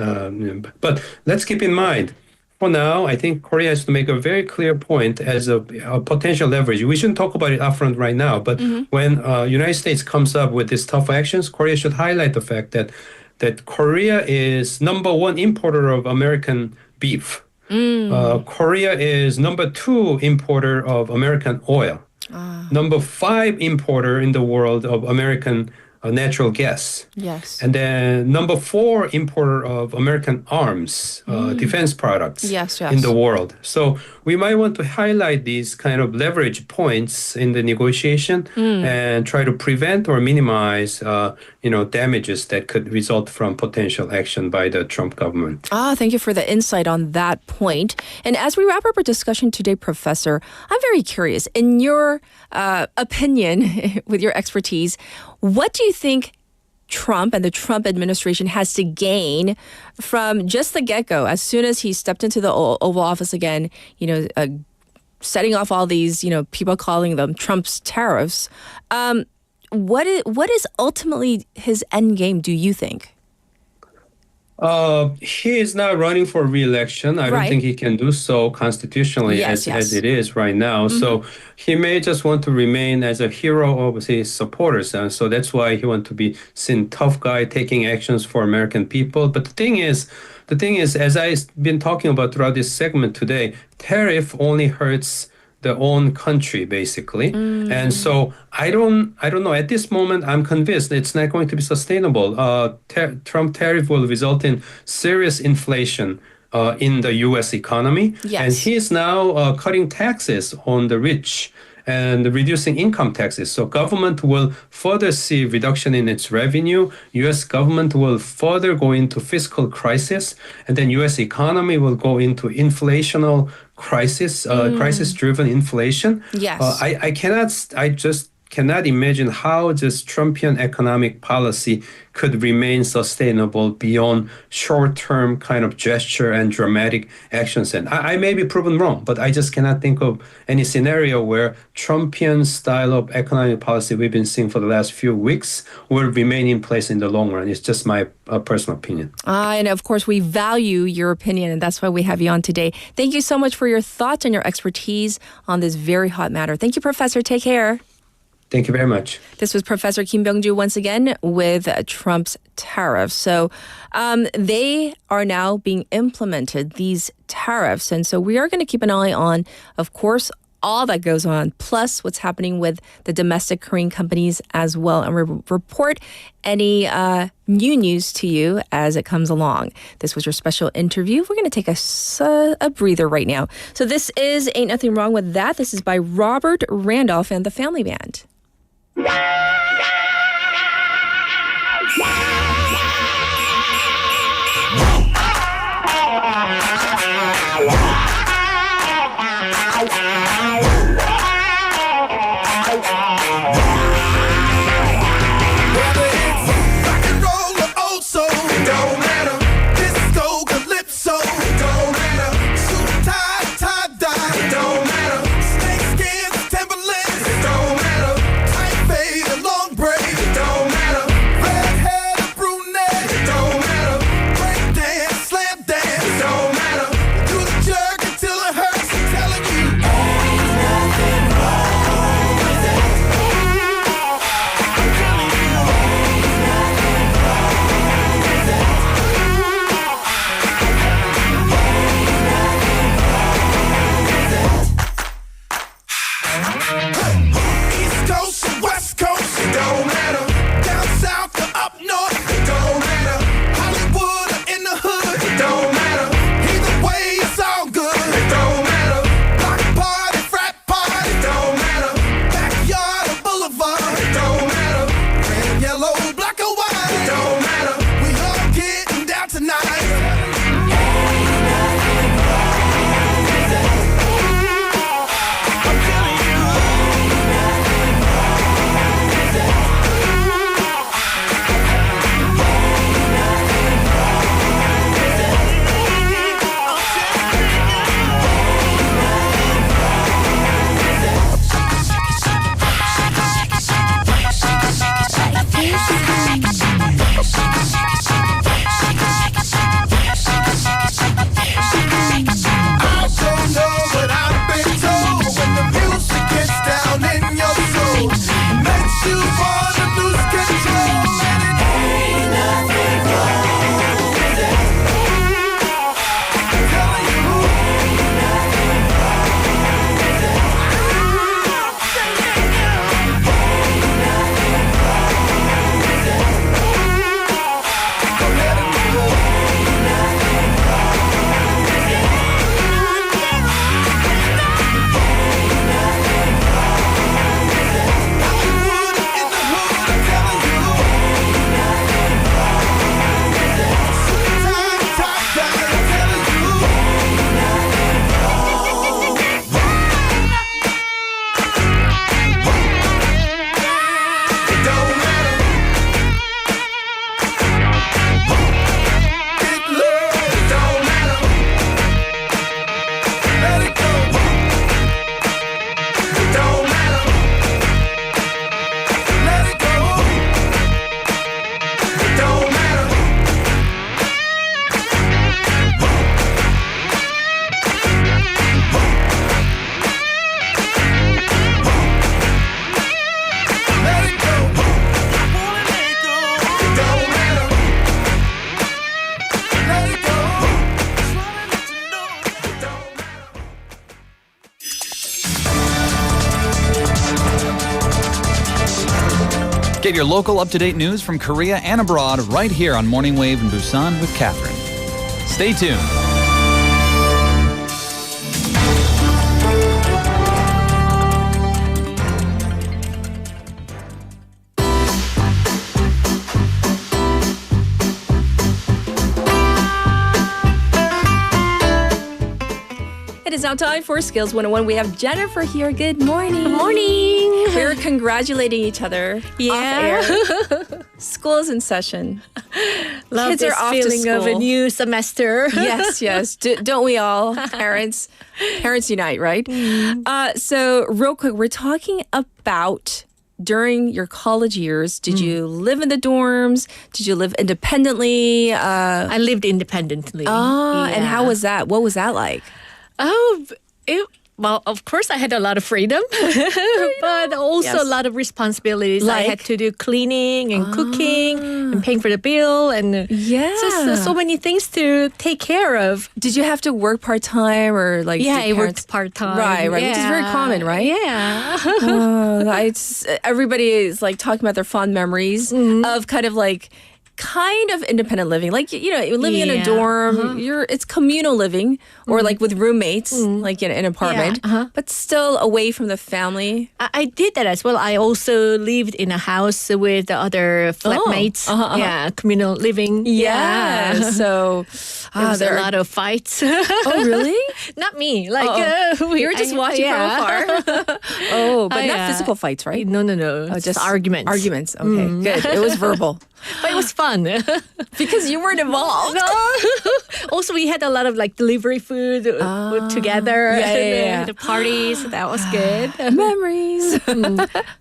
But let's keep in mind, for now, I think Korea has to make a very clear point as a potential leverage. We shouldn't talk about it upfront right now, but when United States comes up with these tough actions, Korea should highlight the fact that Korea is number 1 importer of American beef. Korea is number 2 importer of American oil. Number 5 importer in the world of American natural gas. Yes. And then number 4 importer of American arms, defense products in the world. So we might want to highlight these kind of leverage points in the negotiation and try to prevent or minimize damages that could result from potential action by the Trump government. Thank you for the insight on that point. And as we wrap up our discussion today, Professor, I'm very curious. In your opinion, with your expertise, what do you think Trump and the Trump administration has to gain from just the get-go, as soon as he stepped into the Oval Office again, setting off all these, people calling them Trump's tariffs. What is ultimately his end game, do you think? He is not running for re-election. I don't think he can do so constitutionally as it is right now. So he may just want to remain as a hero of his supporters. And so that's why he wants to be seen tough guy taking actions for American people. But the thing is, as I've been talking about throughout this segment today, tariff only hurts their own country, basically. And so I don't know. At this moment, I'm convinced it's not going to be sustainable. Trump tariff will result in serious inflation in the U.S. economy. And he is now cutting taxes on the rich and reducing income taxes. So government will further see reduction in its revenue. U.S. government will further go into fiscal crisis. And then U.S. economy will go into inflational crisis-driven inflation. I just cannot imagine how this Trumpian economic policy could remain sustainable beyond short-term kind of gesture and dramatic actions. And I may be proven wrong, but I just cannot think of any scenario where Trumpian style of economic policy we've been seeing for the last few weeks will remain in place in the long run. It's just my personal opinion. And of course, we value your opinion, and that's why we have you on today. Thank you so much for your thoughts and your expertise on this very hot matter. Thank you, Professor. Take care. Thank you very much. This was Professor Kim Byung-ju once again with Trump's tariffs. So they are now being implemented, these tariffs. And so we are going to keep an eye on, of course, all that goes on, plus what's happening with the domestic Korean companies as well, and report any new news to you as it comes along. This was your special interview. We're going to take a breather right now. So this is Ain't Nothing Wrong With That. This is by Robert Randolph and the Family Band. Get your local up-to-date news from Korea and abroad right here on Morning Wave in Busan with Catherine. Stay tuned. It is now time for Skills 101. We have Jennifer here. Good morning. Good morning. We're congratulating each other. Yeah. Off air. School's in session. Love Kids this are off feeling to of school. a new semester. Yes. Don't we all? Parents unite, right? So real quick, we're talking about during your college years, did you live in the dorms? Did you live independently? I lived independently. And how was that? What was that like? Well, of course, I had a lot of freedom, but also a lot of responsibilities. I had to do cleaning and cooking and paying for the bill and just so many things to take care of. Did you have to work part-time or like? Yeah, I worked part-time. Right, which is very common, right? Yeah. Everybody is like talking about their fond memories of kind of independent living, like living in a dorm. It's communal living, or like with roommates, like in an apartment, but still away from the family. I did that as well. I also lived in a house with the other flatmates. Yeah, communal living. So there was a lot of fights. Oh, really? Not me. Like you were just watching from afar. But not physical fights, right? No. Just arguments. Arguments. Okay, good. It was verbal. But it was fun. Because you weren't involved. No. Also, we had a lot of like delivery food together. The parties. That was good. Memories.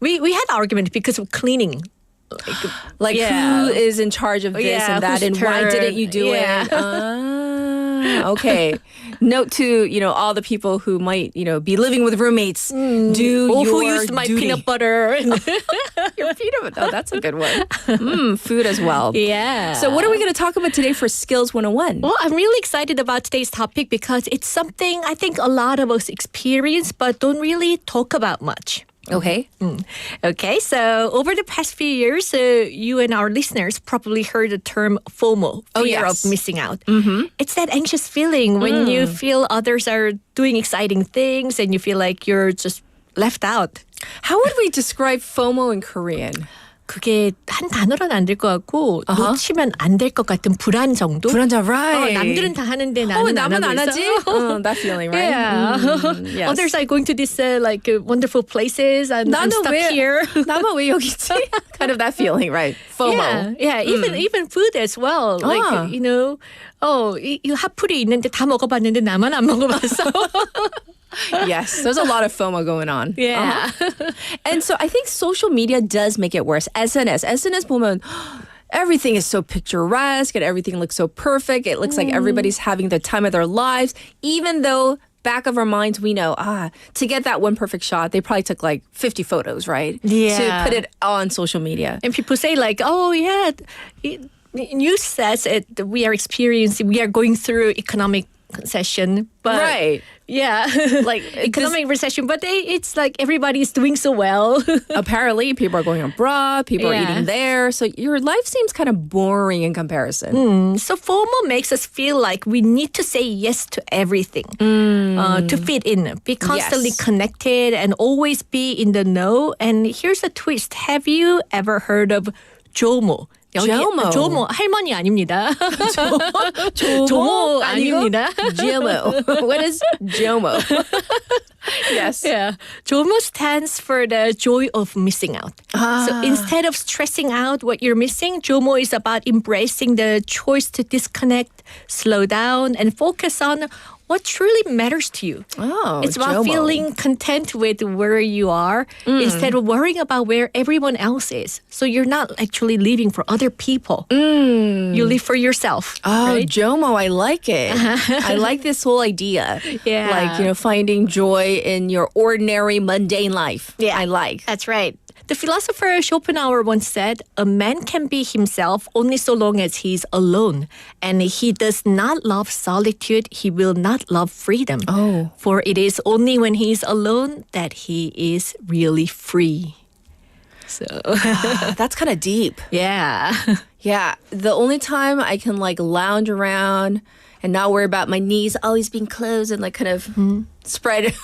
We had argument because of cleaning. Like who is in charge of this and that, and why didn't you do it? Okay. Note to all the people who might be living with roommates. Who used my peanut butter? Your peanut butter. Oh, that's a good one. Food as well. Yeah. So what are we going to talk about today for Skills 101? Well, I'm really excited about today's topic because it's something I think a lot of us experience but don't really talk about much. Okay. Okay, so over the past few years, you and our listeners probably heard the term FOMO, fear of missing out. It's that anxious feeling when you feel others are doing exciting things and you feel like you're just left out. How would we describe FOMO in Korean? 그게 한 단어로는 안 될 것 같고 놓치면 안 될 것 같은 불안 정도? 불안자, right. 남들은 다 하는데 나는 나만 안 하지? That feeling, right? Yeah. Yes. Others are going to these wonderful places and I'm stuck here. 나만 왜 여기 있지? Kind of that feeling, right? FOMO. Yeah. Even food as well. Like, 이 핫플이 있는데 다 먹어봤는데 나만 안 먹어봤어. Yes, there's a lot of FOMO going on. Yeah. And so I think social media does make it worse. SNS 보면 everything is so picturesque and everything looks so perfect. It looks like everybody's having the time of their lives, even though back of our minds we know, to get that one perfect shot, they probably took like 50 photos, right? Yeah. To put it on social media. And people say like, news says we are going through economic recession, but right. Yeah, like economic recession, but it's like everybody is doing so well. Apparently, people are going abroad, people are eating there, so your life seems kind of boring in comparison. So FOMO makes us feel like we need to say yes to everything to fit in, be constantly connected, and always be in the know. And here's a twist: have you ever heard of JOMO? 조모 할머니 아닙니다. 조모 아닙니다. JOMO. What is JOMO? Yes. Yeah. JOMO stands for the joy of missing out. So instead of stressing out what you're missing, JOMO is about embracing the choice to disconnect, slow down, and focus on what truly matters to you. It's about feeling content with where you are instead of worrying about where everyone else is. So you're not actually living for other people. You live for yourself. Right? JOMO, I like it. I like this whole idea. Yeah. Like, finding joy in your ordinary, mundane life. Yeah. I like. That's right. The philosopher Schopenhauer once said, a man can be himself only so long as he's alone. And he does not love solitude. He will not love freedom. For it is only when he's alone that he is really free. So that's kind of deep. Yeah. Yeah. The only time I can lounge around and not worry about my knees always being closed and kind of spread...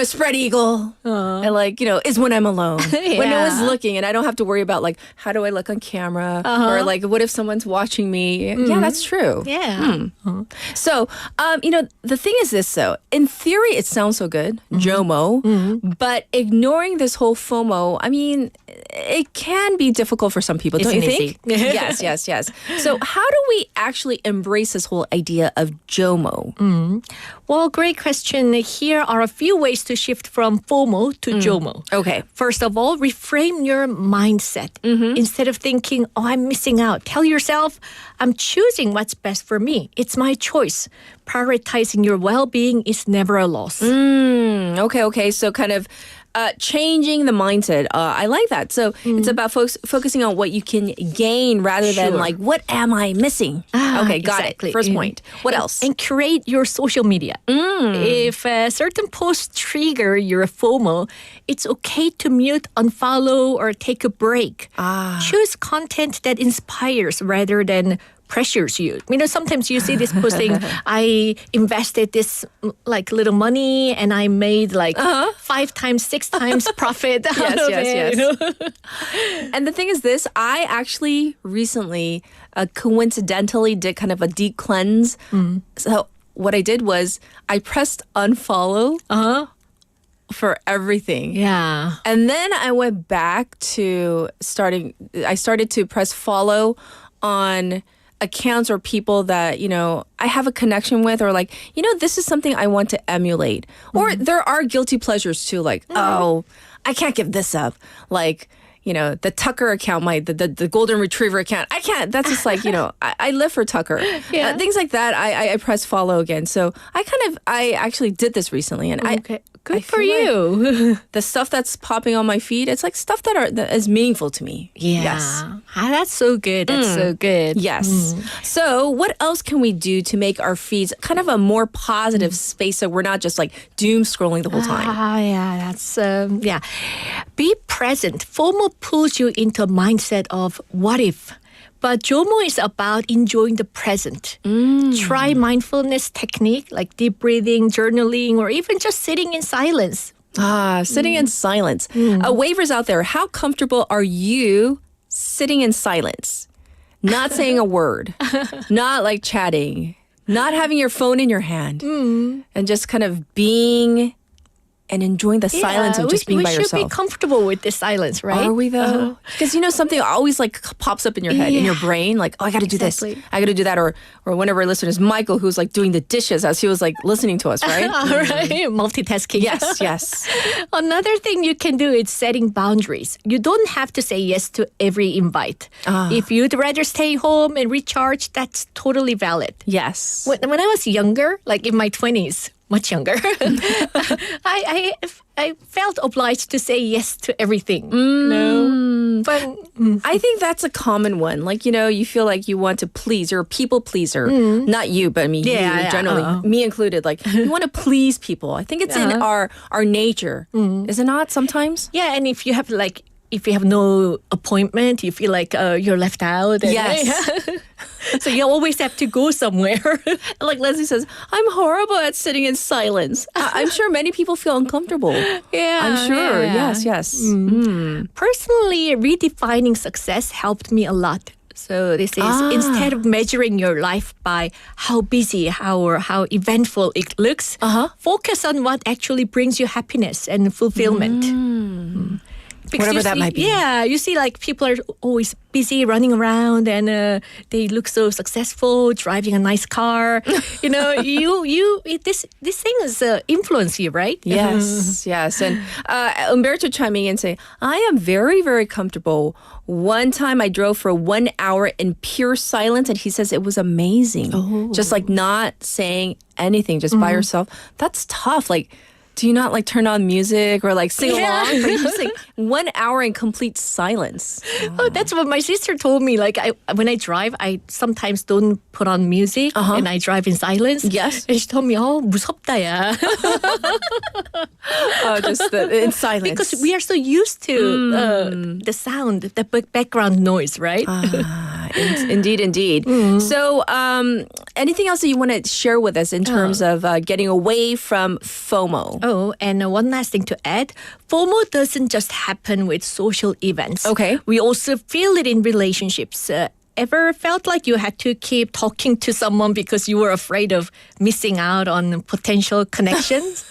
spread eagle. And is when I'm alone. When no one's looking and I don't have to worry about how do I look on camera or what if someone's watching me? Yeah, that's true. Yeah. So, the thing is this though. In theory, it sounds so good, JOMO, but ignoring this whole FOMO, I mean, it can be difficult for some people, don't you think? Yes. So how do we actually embrace this whole idea of JOMO? Well, great question. Here are a few ways ways to shift from FOMO to JOMO. Okay. First of all, reframe your mindset. Instead of thinking, oh, I'm missing out, tell yourself, I'm choosing what's best for me. It's my choice. Prioritizing your well-being is never a loss. Okay. So kind of changing the mindset. I like that. So it's about focusing on what you can gain rather than like, what am I missing? Okay, got exactly. it. First point. What else? And curate your social media. If certain posts trigger your FOMO, it's okay to mute, unfollow, or take a break. Choose content that inspires rather than pressures you. You know, sometimes you see this posting, I invested this like little money and I made like 5 times, 6 times profit out of it. You know? And the thing is this, I actually recently coincidentally did kind of a deep cleanse. So what I did was I pressed unfollow for everything. Yeah. And then I went back to I started to press follow on accounts or people that, you know, I have a connection with, or like, you know, this is something I want to emulate. Or there are guilty pleasures too, like, oh, I can't give this up. Like, you know, the Tucker account, the Golden Retriever account. I can't. That's just like, you know, I live for Tucker. Things like that, I press follow again. So I actually did this recently, and Good for you. Like the stuff that's popping on my feed, it's like stuff that is meaningful to me. Yeah. Yes. That's so good. That's so good. Yes. So what else can we do to make our feeds kind of a more positive space so we're not just like doom scrolling the whole time? Yeah, that's, Be present. FOMO pulls you into a mindset of what if. But JOMO is about enjoying the present. Try mindfulness technique like deep breathing, journaling, or even just sitting in silence. Sitting in silence. Wavers out there, how comfortable are you sitting in silence? Not saying a word, not like chatting, not having your phone in your hand, and just kind of being and enjoying the silence of just being by yourself. We should be comfortable with this silence, right? Are we though? Because you know something always like pops up in your head, in your brain, like, oh, I got to do this, I got to do that, or one of our listeners, Michael, who's like doing the dishes as he was like listening to us, right? All right, multitasking. Yes. Another thing you can do is setting boundaries. You don't have to say yes to every invite. If you'd rather stay home and recharge, that's totally valid. Yes. When I was younger, like in my 20s, much younger, I felt obliged to say yes to everything. No, but I think that's a common one. Like, you know, you feel like you want to please. You're a people pleaser. Not you, but I mean, you generally, me included. Like, you want to please people. I think it's in our nature. Is it not sometimes? Yeah, and if you have no appointment, you feel like you're left out. Yes. So you always have to go somewhere. Like Leslie says, I'm horrible at sitting in silence. I'm sure many people feel uncomfortable. Yeah. I'm sure. Yeah. Yes. Personally, redefining success helped me a lot. So this is instead of measuring your life by how busy, how eventful it looks, focus on what actually brings you happiness and fulfillment. Because whatever that might be. Yeah, you see like people are always busy running around and they look so successful, driving a nice car. You know, this thing is influence you, right? Yes. And Umberto chiming in and saying, I am very, very comfortable. One time I drove for 1 hour in pure silence and he says it was amazing. Just like not saying anything, just by yourself. That's tough. Like, do you not like turn on music or like sing along? But you just like 1 hour in complete silence. Oh, that's what my sister told me. Like when I drive, I sometimes don't put on music and I drive in silence. Yes. And she told me, 무섭다 야. Just in silence. Because we are so used to the sound, the background noise, right? Indeed. So anything else that you want to share with us in terms of getting away from FOMO? Oh, and one last thing to add. FOMO doesn't just happen with social events. Okay. We also feel it in relationships. Ever felt like you had to keep talking to someone because you were afraid of missing out on potential connections?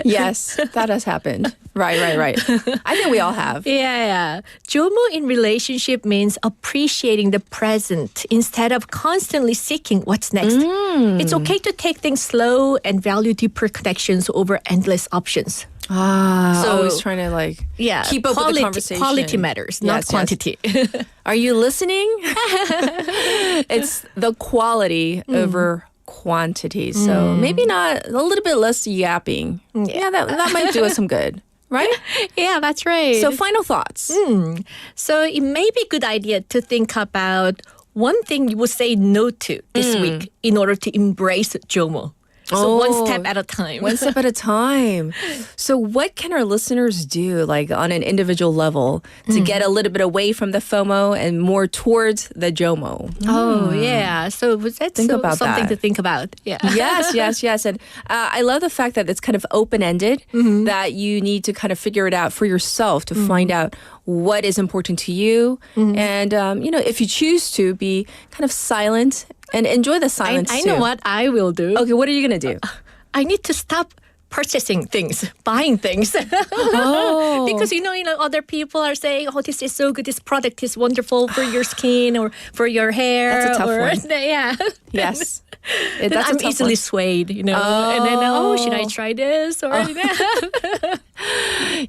Yes, that has happened. Right. I think we all have. Yeah. Jomo in relationship means appreciating the present instead of constantly seeking what's next. It's okay to take things slow and value deeper connections over endless options. So always trying to keep up with the conversation. Quality matters, not quantity. Are you listening? It's the quality over quantity. So maybe not, a little bit less yapping. Yeah, that might do us some good. Right? Yeah, that's right. So final thoughts. So it may be a good idea to think about one thing you would say no to this week in order to embrace Jomo. So one step at a time. One step at a time. So what can our listeners do on an individual level to get a little bit away from the FOMO and more towards the Jomo? Oh, yeah. So that's something to think about. Yeah. Yes. And I love the fact that it's kind of open-ended, that you need to kind of figure it out for yourself to find out what is important to you. And, if you choose to be kind of silent and enjoy the silence I know what I will do. Okay, what are you going to do? I need to stop purchasing things, buying things. Because, other people are saying, this is so good, this product is wonderful for your skin or for your hair. That's a tough one. Yeah. Yes. That's I'm easily swayed, and then, should I try this? Or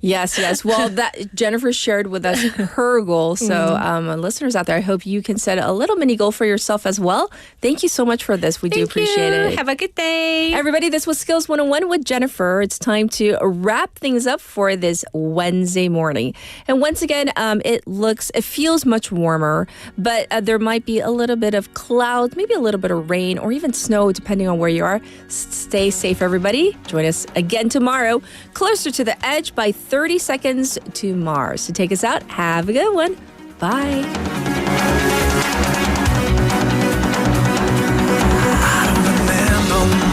Yes. Well, that Jennifer shared with us her goal. So listeners out there, I hope you can set a little mini goal for yourself as well. Thank you so much for this. We do appreciate it. Have a good day. Everybody, this was Skills 101 with Jennifer. It's time to wrap things up for this Wednesday morning. And once again, it feels much warmer, but there might be a little bit of clouds, maybe a little bit of rain or even snow, depending on where you are. Stay safe, everybody. Join us again tomorrow, closer to the edge by 30 seconds to Mars. To take us out, have a good one. Bye.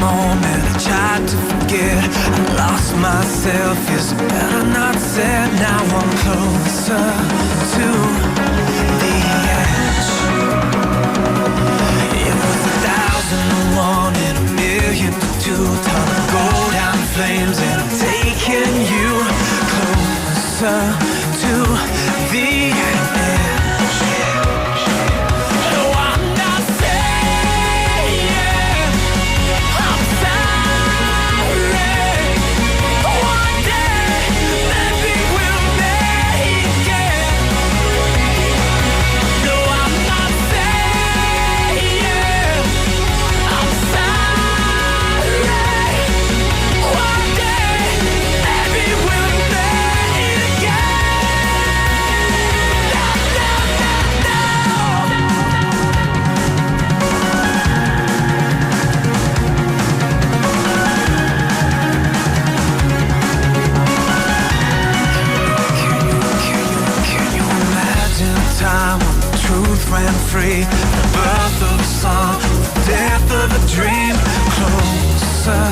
Moment I tried to forget, I lost myself. Is it better not said? Now I'm closer to the edge. It was 1,001 and 1,000,002, time to go down in flames, and I'm taking you closer to the edge. Ran free, the birth of a song, the death of a dream, closer